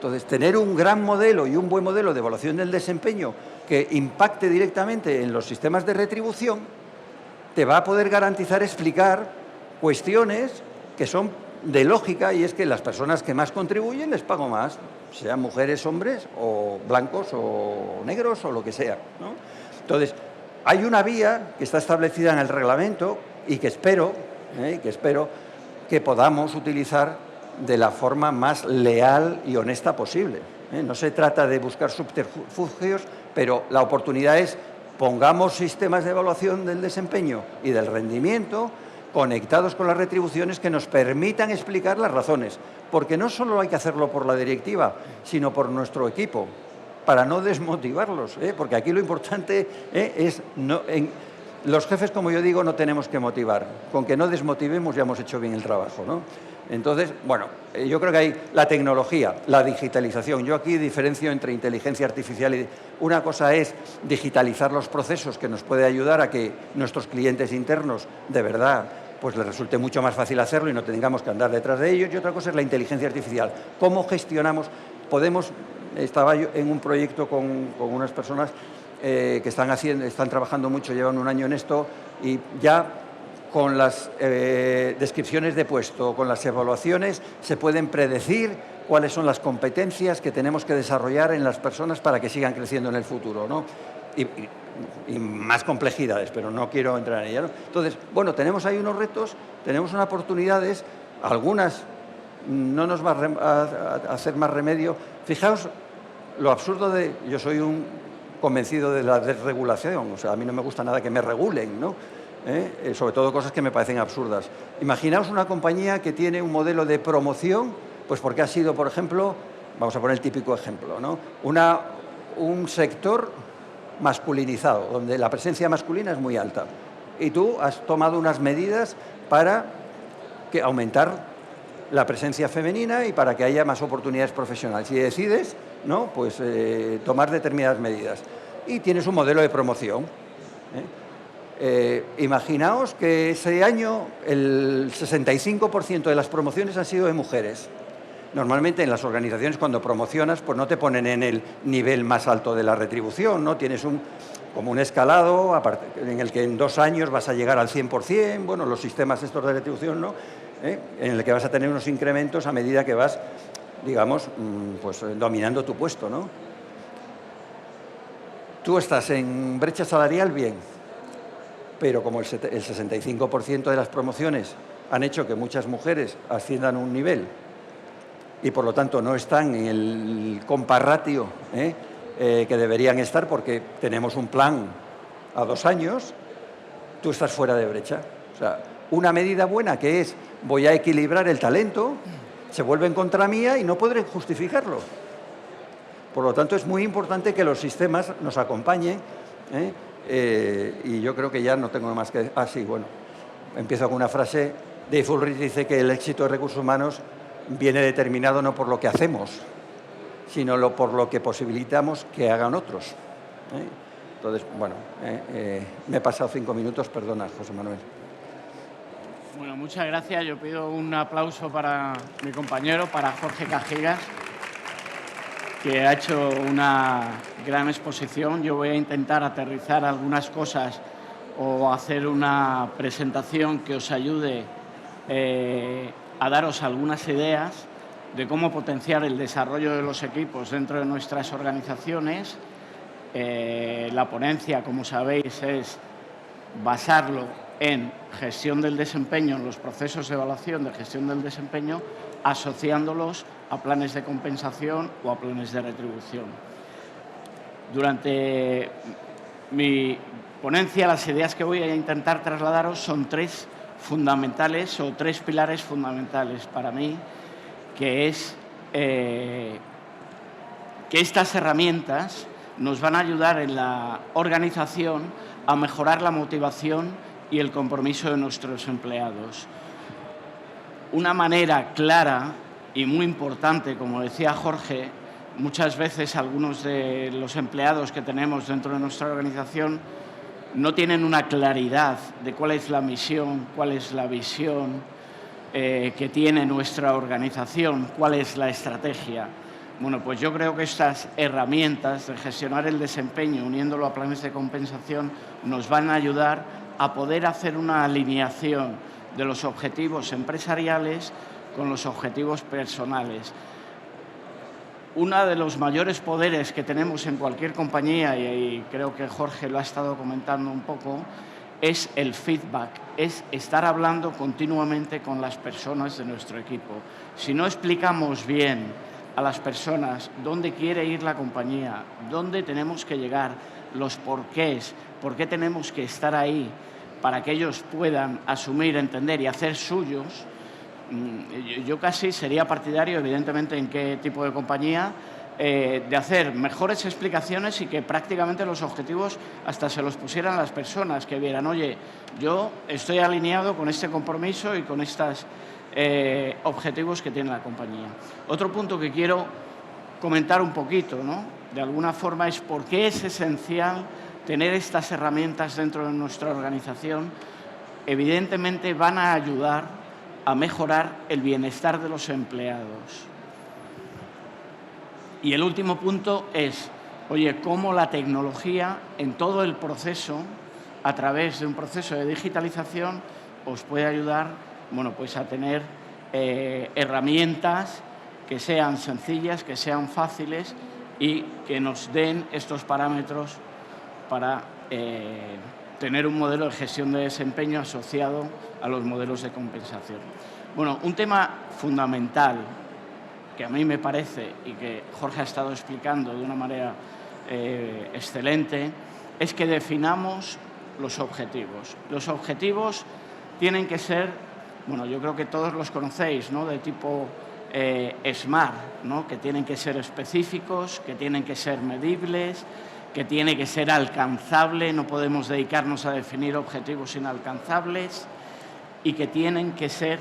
Entonces, tener un gran modelo y un buen modelo de evaluación del desempeño que impacte directamente en los sistemas de retribución te va a poder garantizar explicar cuestiones que son de lógica, y es que las personas que más contribuyen les pago más, sean mujeres, hombres, o blancos, o negros, o lo que sea, ¿no? Entonces, hay una vía que está establecida en el reglamento y que espero que podamos utilizar de la forma más leal y honesta posible. No se trata de buscar subterfugios, pero la oportunidad es pongamos sistemas de evaluación del desempeño y del rendimiento conectados con las retribuciones que nos permitan explicar las razones, porque no solo hay que hacerlo por la directiva, sino por nuestro equipo, para no desmotivarlos, porque aquí lo importante es los jefes, como yo digo, no tenemos que motivar. Con que no desmotivemos ya hemos hecho bien el trabajo, ¿no? Entonces, bueno, yo creo que hay la tecnología, la digitalización. Yo aquí diferencio entre inteligencia artificial y... Una cosa es digitalizar los procesos, que nos puede ayudar a que nuestros clientes internos, de verdad, pues les resulte mucho más fácil hacerlo y no tengamos que andar detrás de ellos. Y otra cosa es la inteligencia artificial. ¿Cómo gestionamos? Estaba yo en un proyecto con unas personas que están trabajando mucho, llevan un año en esto, y ya con las descripciones de puesto, con las evaluaciones, se pueden predecir cuáles son las competencias que tenemos que desarrollar en las personas para que sigan creciendo en el futuro, ¿no? Y más complejidades, pero no quiero entrar en ellas, ¿no? Entonces, bueno, tenemos ahí unos retos, tenemos unas oportunidades, algunas no nos va a hacer más remedio. Fijaos lo absurdo de... Yo soy un convencido de la desregulación, o sea, a mí no me gusta nada que me regulen, ¿no? Sobre todo cosas que me parecen absurdas. Imaginaos una compañía que tiene un modelo de promoción, pues porque ha sido, por ejemplo, vamos a poner el típico ejemplo, ¿no? Un sector masculinizado, donde la presencia masculina es muy alta. Y tú has tomado unas medidas para aumentar la presencia femenina y para que haya más oportunidades profesionales. Si decides, ¿no?, pues tomar determinadas medidas. Y tienes un modelo de promoción. Imaginaos que ese año el 65% de las promociones han sido de mujeres. Normalmente en las organizaciones, cuando promocionas, pues no te ponen en el nivel más alto de la retribución, ¿no? Tienes como un escalado en el que en 2 años vas a llegar al 100%, bueno, los sistemas estos de retribución, ¿no? En el que vas a tener unos incrementos a medida que vas, digamos, pues dominando tu puesto, ¿no? Tú estás en brecha salarial, bien, pero como el 65% de las promociones han hecho que muchas mujeres asciendan un nivel y por lo tanto no están en el comparratio que deberían estar, porque tenemos un plan a 2 años, tú estás fuera de brecha. O sea, una medida buena que es voy a equilibrar el talento, se vuelve en contra mía y no podré justificarlo. Por lo tanto, es muy importante que los sistemas nos acompañen, y yo creo que ya no tengo más que... sí, bueno, empiezo con una frase. Dave Ulrich dice que el éxito de recursos humanos viene determinado no por lo que hacemos, sino por lo que posibilitamos que hagan otros. Entonces, bueno, me he pasado 5 minutos, perdona, José Manuel. Bueno, muchas gracias. Yo pido un aplauso para mi compañero, para Jorge Cajigas, que ha hecho una gran exposición. Yo voy a intentar aterrizar algunas cosas o hacer una presentación que os ayude a daros algunas ideas de cómo potenciar el desarrollo de los equipos dentro de nuestras organizaciones. La ponencia, como sabéis, es basarlo en gestión del desempeño, en los procesos de evaluación de gestión del desempeño, asociándolos a planes de compensación o a planes de retribución. Durante mi ponencia, las ideas que voy a intentar trasladaros son 3 fundamentales o 3 pilares fundamentales para mí, que es que estas herramientas nos van a ayudar en la organización a mejorar la motivación y el compromiso de nuestros empleados. Una manera clara y muy importante, como decía Jorge, muchas veces algunos de los empleados que tenemos dentro de nuestra organización no tienen una claridad de cuál es la misión, cuál es la visión que tiene nuestra organización, cuál es la estrategia. Bueno, pues yo creo que estas herramientas de gestionar el desempeño, uniéndolo a planes de compensación, nos van a ayudar a poder hacer una alineación de los objetivos empresariales con los objetivos personales. Uno de los mayores poderes que tenemos en cualquier compañía, y creo que Jorge lo ha estado comentando un poco, es el feedback, es estar hablando continuamente con las personas de nuestro equipo. Si no explicamos bien a las personas dónde quiere ir la compañía, dónde tenemos que llegar, los porqués, por qué tenemos que estar ahí, para que ellos puedan asumir, entender y hacer suyos, yo casi sería partidario, evidentemente, en qué tipo de compañía, de hacer mejores explicaciones y que prácticamente los objetivos hasta se los pusieran las personas, que vieran, oye, yo estoy alineado con este compromiso y con estos objetivos que tiene la compañía. Otro punto que quiero comentar un poquito, ¿no?, de alguna forma, es por qué es esencial tener estas herramientas dentro de nuestra organización. Evidentemente van a ayudar a mejorar el bienestar de los empleados. Y el último punto es, oye, cómo la tecnología en todo el proceso, a través de un proceso de digitalización, os puede ayudar, bueno, pues a tener herramientas que sean sencillas, que sean fáciles y que nos den estos parámetros para tener un modelo de gestión de desempeño asociado a los modelos de compensación. Bueno, un tema fundamental que a mí me parece y que Jorge ha estado explicando de una manera excelente, es que definamos los objetivos. Los objetivos tienen que ser, bueno, yo creo que todos los conocéis, ¿no?, de tipo SMART, ¿no?, que tienen que ser específicos, que tienen que ser medibles, que tiene que ser alcanzable, no podemos dedicarnos a definir objetivos inalcanzables, y que tienen que ser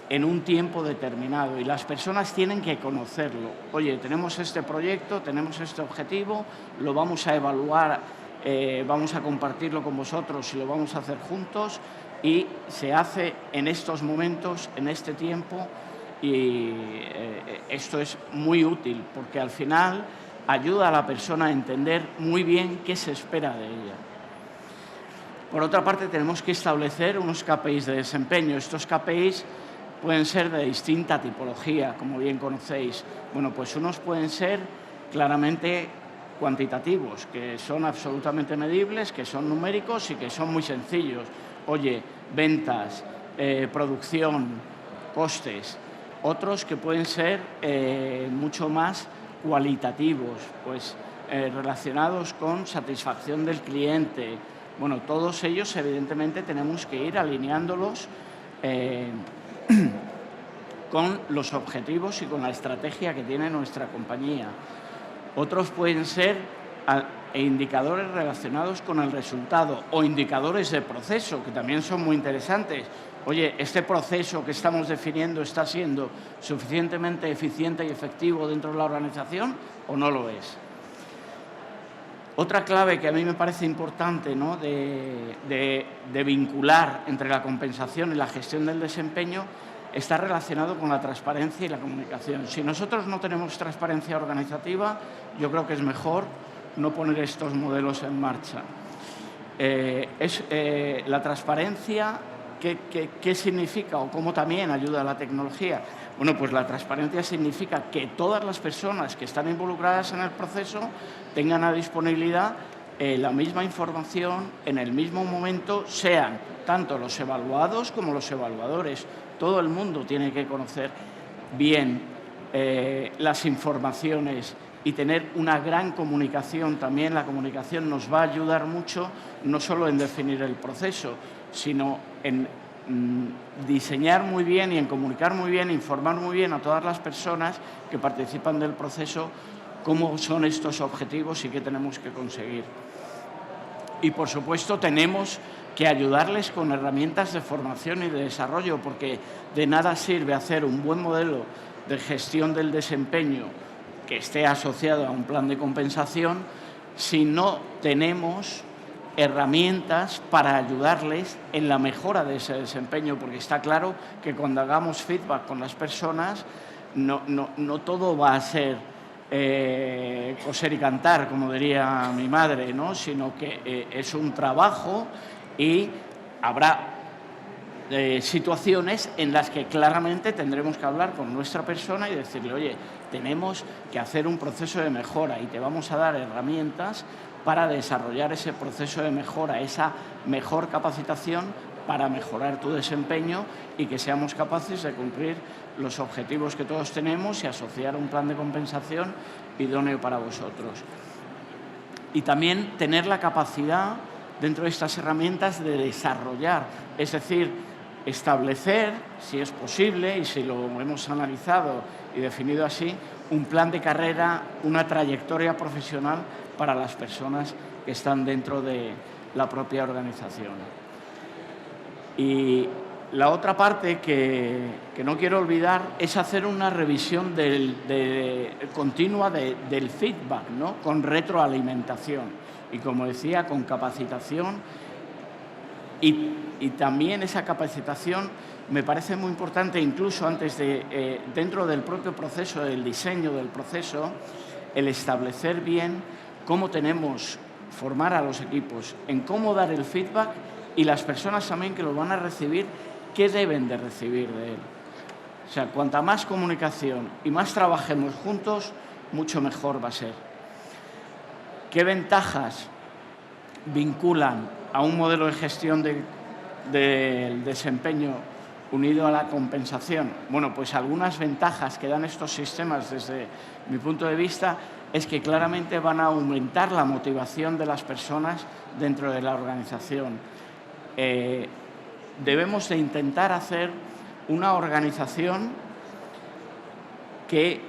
en un tiempo determinado, y las personas tienen que conocerlo. Oye, tenemos este proyecto, tenemos este objetivo, lo vamos a evaluar, vamos a compartirlo con vosotros y lo vamos a hacer juntos, y se hace en estos momentos, en este tiempo, y esto es muy útil porque al final ayuda a la persona a entender muy bien qué se espera de ella. Por otra parte, tenemos que establecer unos KPIs de desempeño. Estos KPIs pueden ser de distinta tipología, como bien conocéis. Bueno, pues unos pueden ser claramente cuantitativos, que son absolutamente medibles, que son numéricos y que son muy sencillos. Oye, ventas, producción, costes. Otros que pueden ser mucho más cualitativos, pues relacionados con satisfacción del cliente. Bueno, todos ellos evidentemente tenemos que ir alineándolos con los objetivos y con la estrategia que tiene nuestra compañía. Otros pueden ser indicadores relacionados con el resultado o indicadores de proceso, que también son muy interesantes. Oye, ¿este proceso que estamos definiendo está siendo suficientemente eficiente y efectivo dentro de la organización o no lo es? Otra clave que a mí me parece importante, ¿no?, de vincular entre la compensación y la gestión del desempeño está relacionado con la transparencia y la comunicación. Si nosotros no tenemos transparencia organizativa, yo creo que es mejor no poner estos modelos en marcha. La transparencia, ¿qué significa o cómo también ayuda a la tecnología? Bueno, pues la transparencia significa que todas las personas que están involucradas en el proceso tengan a disponibilidad la misma información en el mismo momento, sean tanto los evaluados como los evaluadores. Todo el mundo tiene que conocer bien las informaciones y tener una gran comunicación. También la comunicación nos va a ayudar mucho, no solo en definir el proceso, sino en diseñar muy bien y en comunicar muy bien, informar muy bien a todas las personas que participan del proceso cómo son estos objetivos y qué tenemos que conseguir. Y, por supuesto, tenemos que ayudarles con herramientas de formación y de desarrollo, porque de nada sirve hacer un buen modelo de gestión del desempeño que esté asociado a un plan de compensación si no tenemos herramientas para ayudarles en la mejora de ese desempeño, porque está claro que cuando hagamos feedback con las personas no todo va a ser coser y cantar, como diría mi madre, ¿no? Sino que es un trabajo y habrá situaciones en las que claramente tendremos que hablar con nuestra persona y decirle, oye, tenemos que hacer un proceso de mejora y te vamos a dar herramientas para desarrollar ese proceso de mejora, esa mejor capacitación para mejorar tu desempeño y que seamos capaces de cumplir los objetivos que todos tenemos y asociar un plan de compensación idóneo para vosotros. Y también tener la capacidad dentro de estas herramientas de desarrollar, es decir, establecer, si es posible y si lo hemos analizado y definido así, un plan de carrera, una trayectoria profesional para las personas que están dentro de la propia organización. Y la otra parte que no quiero olvidar es hacer una revisión continua del feedback, ¿no? Con retroalimentación y, como decía, con capacitación. Y también esa capacitación me parece muy importante, incluso antes dentro del propio proceso, del diseño del proceso, el establecer bien cómo tenemos formar a los equipos, en cómo dar el feedback y las personas también que lo van a recibir, qué deben de recibir de él. O sea, cuanta más comunicación y más trabajemos juntos, mucho mejor va a ser. ¿Qué ventajas vinculan a un modelo de gestión del desempeño unido a la compensación? Bueno, pues algunas ventajas que dan estos sistemas desde mi punto de vista es que claramente van a aumentar la motivación de las personas dentro de la organización. Debemos de intentar hacer una organización que,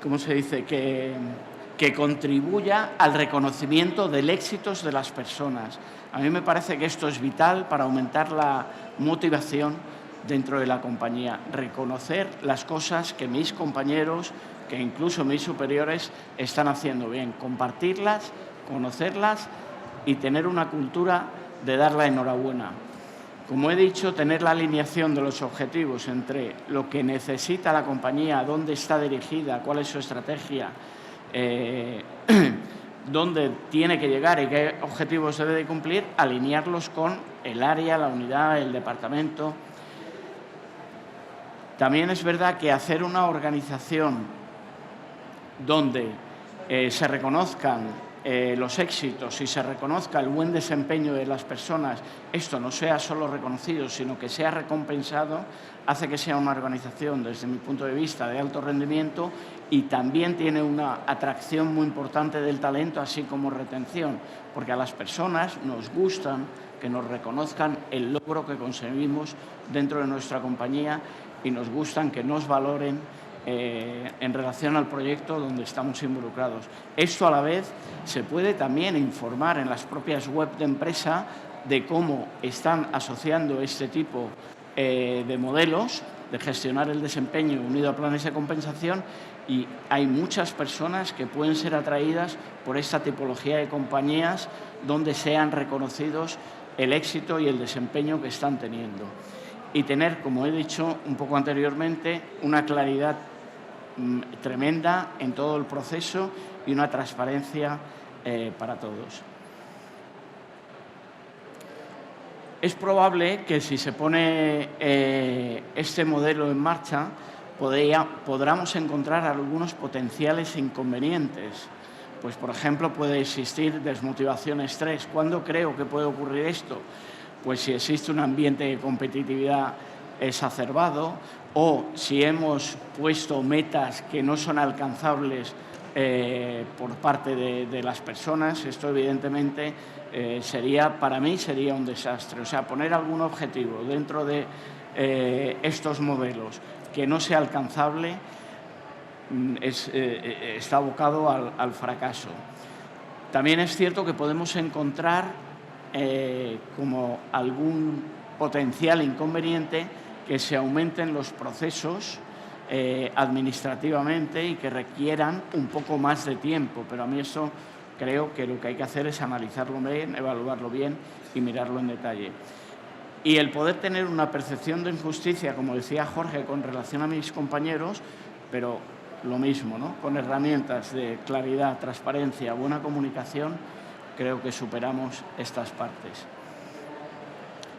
¿cómo se dice?, que contribuya al reconocimiento del éxito de las personas. A mí me parece que esto es vital para aumentar la motivación dentro de la compañía. Reconocer las cosas que mis compañeros, que incluso mis superiores, están haciendo bien. Compartirlas, conocerlas y tener una cultura de dar la enhorabuena. Como he dicho, tener la alineación de los objetivos entre lo que necesita la compañía, dónde está dirigida, cuál es su estrategia, dónde tiene que llegar y qué objetivos debe de cumplir, alinearlos con el área, la unidad, el departamento. También es verdad que hacer una organización donde se reconozcan los éxitos y se reconozca el buen desempeño de las personas, esto no sea solo reconocido, sino que sea recompensado, hace que sea una organización, desde mi punto de vista, de alto rendimiento y también tiene una atracción muy importante del talento, así como retención, porque a las personas nos gustan que nos reconozcan el logro que conseguimos dentro de nuestra compañía y nos gustan que nos valoren en relación al proyecto donde estamos involucrados. Esto a la vez se puede también informar en las propias web de empresa de cómo están asociando este tipo de modelos de gestionar el desempeño unido a planes de compensación y hay muchas personas que pueden ser atraídas por esta tipología de compañías donde sean reconocidos el éxito y el desempeño que están teniendo. Y tener, como he dicho un poco anteriormente, una claridad tremenda en todo el proceso y una transparencia para todos. Es probable que si se pone este modelo en marcha, podamos encontrar algunos potenciales inconvenientes. Pues, por ejemplo, puede existir desmotivación, estrés. ¿Cuándo creo que puede ocurrir esto? Pues si existe un ambiente de competitividad exacerbado o si hemos puesto metas que no son alcanzables por parte de las personas, esto evidentemente para mí sería un desastre. O sea, poner algún objetivo dentro de estos modelos que no sea alcanzable está abocado al fracaso. También es cierto que podemos encontrar como algún potencial inconveniente que se aumenten los procesos administrativamente y que requieran un poco más de tiempo, pero a mí eso creo que lo que hay que hacer es analizarlo bien, evaluarlo bien y mirarlo en detalle. Y el poder tener una percepción de injusticia, como decía Jorge, con relación a mis compañeros, pero lo mismo, ¿no? Con herramientas de claridad, transparencia, buena comunicación, creo que superamos estas partes.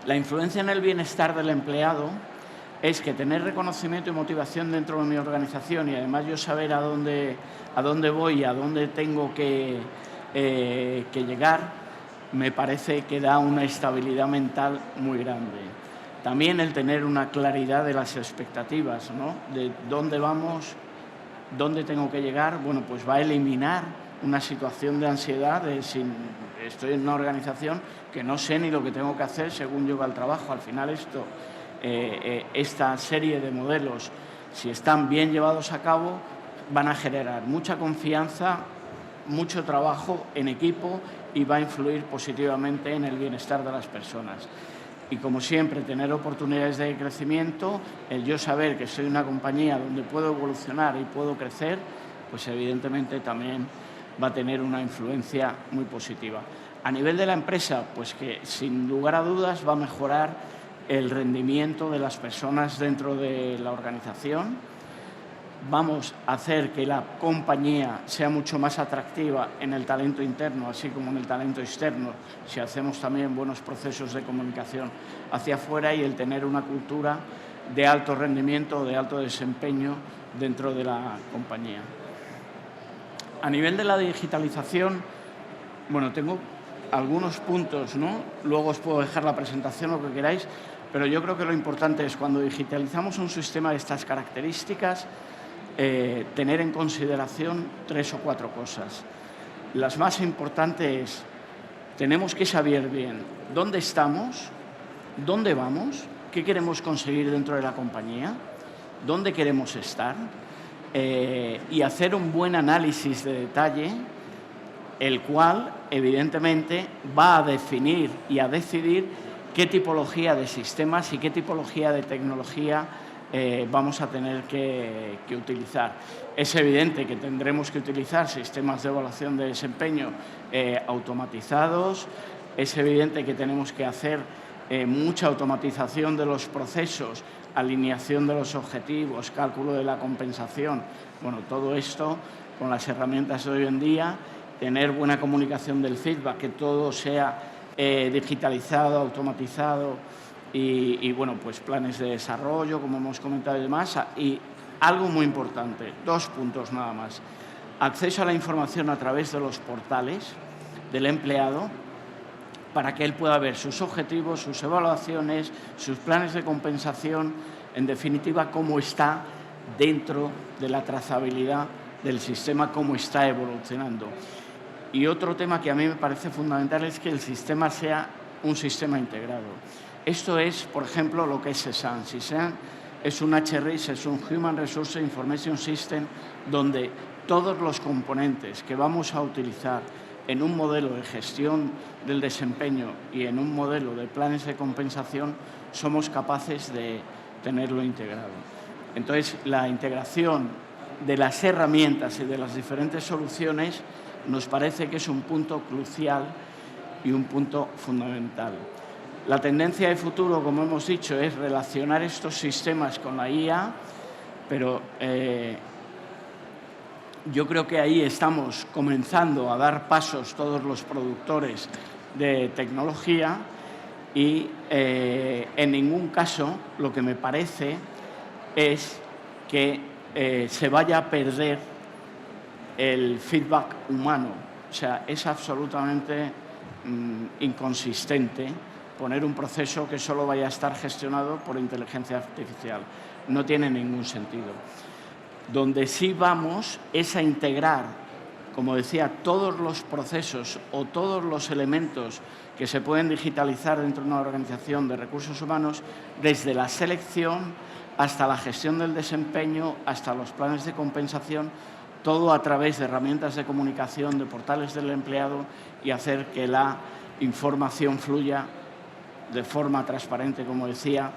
La influencia en el bienestar del empleado es que tener reconocimiento y motivación dentro de mi organización y además yo saber a dónde voy, a dónde tengo que llegar, me parece que da una estabilidad mental muy grande. También el tener una claridad de las expectativas, ¿no? De dónde vamos, dónde tengo que llegar, bueno, pues va a eliminar una situación de ansiedad de si estoy en una organización que no sé ni lo que tengo que hacer según llego al trabajo. Al final esta serie de modelos, si están bien llevados a cabo, van a generar mucha confianza, mucho trabajo en equipo y va a influir positivamente en el bienestar de las personas. Y como siempre, tener oportunidades de crecimiento, el yo saber que soy una compañía donde puedo evolucionar y puedo crecer, pues evidentemente también va a tener una influencia muy positiva. A nivel de la empresa, pues que sin lugar a dudas va a mejorar el rendimiento de las personas dentro de la organización. Vamos a hacer que la compañía sea mucho más atractiva en el talento interno, así como en el talento externo, si hacemos también buenos procesos de comunicación hacia afuera y el tener una cultura de alto rendimiento, de alto desempeño dentro de la compañía. A nivel de la digitalización, bueno, tengo algunos puntos, ¿no? Luego os puedo dejar la presentación, lo que queráis, pero yo creo que lo importante es cuando digitalizamos un sistema de estas características, tener en consideración 3 o 4 cosas. Las más importantes, tenemos que saber bien dónde estamos, dónde vamos, qué queremos conseguir dentro de la compañía, dónde queremos estar y hacer un buen análisis de detalle, el cual, evidentemente, va a definir y a decidir qué tipología de sistemas y qué tipología de tecnología vamos a tener que utilizar. Es evidente que tendremos que utilizar sistemas de evaluación de desempeño automatizados, es evidente que tenemos que hacer mucha automatización de los procesos, alineación de los objetivos, cálculo de la compensación. Bueno, todo esto con las herramientas de hoy en día, tener buena comunicación del feedback, que todo sea digitalizado, automatizado, y bueno, pues planes de desarrollo, como hemos comentado y demás. Y algo muy importante, 2 puntos nada más. Acceso a la información a través de los portales del empleado para que él pueda ver sus objetivos, sus evaluaciones, sus planes de compensación, en definitiva, cómo está dentro de la trazabilidad del sistema, cómo está evolucionando. Y otro tema que a mí me parece fundamental es que el sistema sea un sistema integrado. Esto es, por ejemplo, lo que es SESAN. SESAN es un HRIS, es un Human Resource Information System, donde todos los componentes que vamos a utilizar en un modelo de gestión del desempeño y en un modelo de planes de compensación somos capaces de tenerlo integrado. Entonces, la integración de las herramientas y de las diferentes soluciones nos parece que es un punto crucial y un punto fundamental. La tendencia de futuro, como hemos dicho, es relacionar estos sistemas con la IA, pero yo creo que ahí estamos comenzando a dar pasos todos los productores de tecnología y en ningún caso lo que me parece es que se vaya a perder el feedback humano. O sea, es absolutamente inconsistente poner un proceso que solo vaya a estar gestionado por inteligencia artificial. No tiene ningún sentido. Donde sí vamos es a integrar, como decía, todos los procesos o todos los elementos que se pueden digitalizar dentro de una organización de recursos humanos, desde la selección hasta la gestión del desempeño, hasta los planes de compensación, todo a través de herramientas de comunicación, de portales del empleado y hacer que la información fluya de forma transparente, como decía,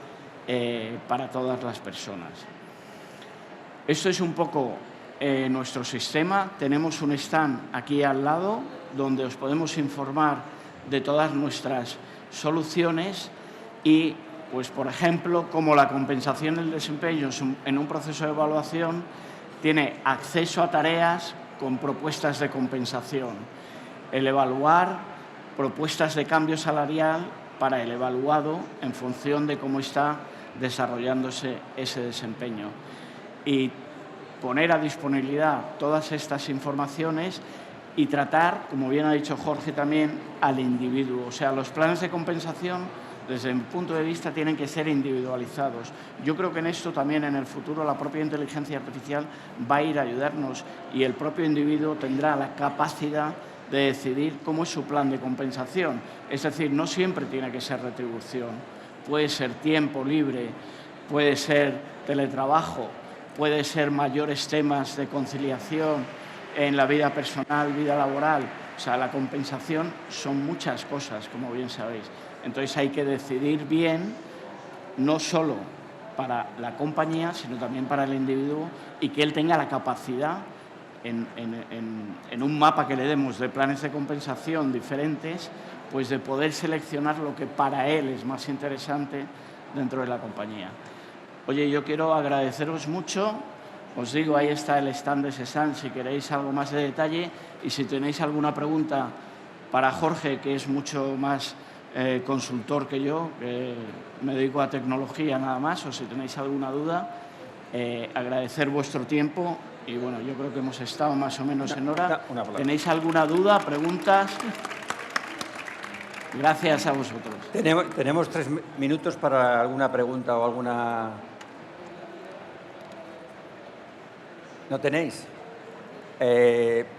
para todas las personas. Esto es un poco nuestro sistema. Tenemos un stand aquí al lado donde os podemos informar de todas nuestras soluciones y, pues, por ejemplo, como la compensación del desempeño en un proceso de evaluación, tiene acceso a tareas con propuestas de compensación, el evaluar propuestas de cambio salarial para el evaluado en función de cómo está desarrollándose ese desempeño y poner a disponibilidad todas estas informaciones y tratar, como bien ha dicho Jorge también, al individuo. O sea, los planes de compensación, desde mi punto de vista, tienen que ser individualizados. Yo creo que en esto también, en el futuro, la propia inteligencia artificial va a ir a ayudarnos y el propio individuo tendrá la capacidad de decidir cómo es su plan de compensación. Es decir, no siempre tiene que ser retribución. Puede ser tiempo libre, puede ser teletrabajo, puede ser mayores temas de conciliación en la vida personal, vida laboral. O sea, la compensación son muchas cosas, como bien sabéis. Entonces hay que decidir bien, no solo para la compañía, sino también para el individuo, y que él tenga la capacidad, en un mapa que le demos de planes de compensación diferentes, pues de poder seleccionar lo que para él es más interesante dentro de la compañía. Oye, yo quiero agradeceros mucho. Os digo, ahí está el stand de Cézanne, si queréis algo más de detalle, y si tenéis alguna pregunta para Jorge, que es mucho más consultor que yo, que me dedico a tecnología nada más, o si tenéis alguna duda, agradecer vuestro tiempo y bueno, yo creo que hemos estado más o menos en hora. ¿Tenéis alguna duda, preguntas? Gracias a vosotros. Tenemos 3 minutos para alguna pregunta o alguna... ¿No tenéis?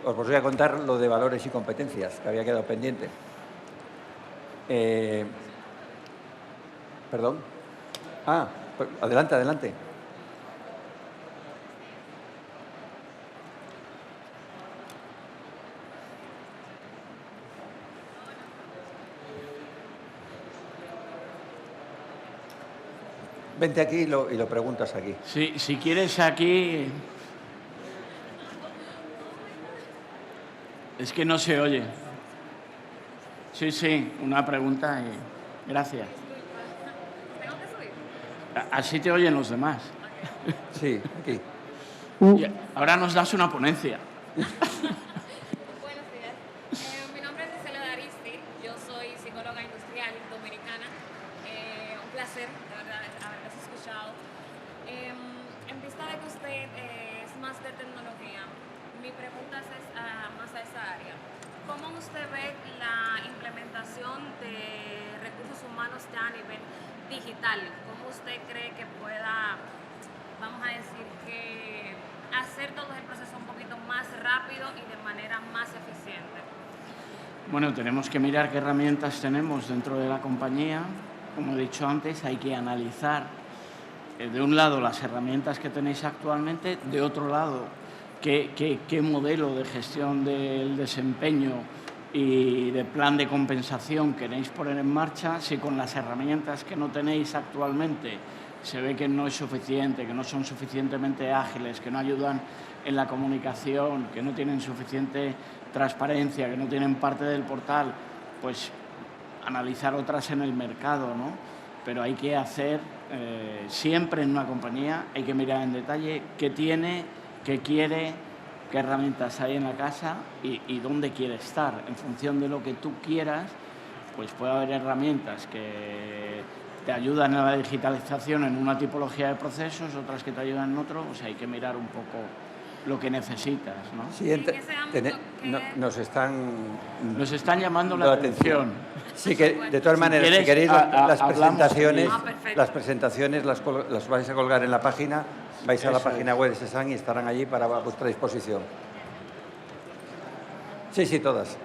Os voy a contar lo de valores y competencias, que había quedado pendiente. Perdón. Pues adelante, adelante. Vente aquí y lo preguntas aquí. Sí, si quieres aquí... Es que no se oye. Sí, una pregunta y... Gracias. ¿Tengo que subir? Así te oyen los demás. Sí, aquí. Y ahora nos das una ponencia. Buenos días. Mi nombre es Cecilia D'Aristi. Yo soy psicóloga industrial dominicana. Un placer, de verdad, haberlos escuchado. En vista de que usted es más de tecnología, mi pregunta es más a esa área. ¿Cómo usted ve la implementación de recursos humanos ya a nivel digital? ¿Cómo usted cree que pueda, vamos a decir, que hacer todo el proceso un poquito más rápido y de manera más eficiente? Bueno, tenemos que mirar qué herramientas tenemos dentro de la compañía. Como he dicho antes, hay que analizar, de un lado, las herramientas que tenéis actualmente, de otro lado, qué modelo de gestión del desempeño y de plan de compensación queréis poner en marcha, si con las herramientas que no tenéis actualmente se ve que no es suficiente, que no son suficientemente ágiles, que no ayudan en la comunicación, que no tienen suficiente transparencia, que no tienen parte del portal, pues analizar otras en el mercado, ¿no? Pero hay que hacer, siempre en una compañía, hay que mirar en detalle qué tiene, qué quiere, qué herramientas hay en la casa y dónde quiere estar. En función de lo que tú quieras, pues puede haber herramientas que te ayudan en la digitalización en una tipología de procesos, otras que te ayudan en otro. O sea, hay que mirar un poco lo que necesitas, ¿no? Siguiente. Nos están llamando la atención. Sí, que de todas maneras, si queréis las presentaciones las vais a colgar en la página, vais a la página web de Cézanne y estarán allí para vuestra disposición. Sí, todas.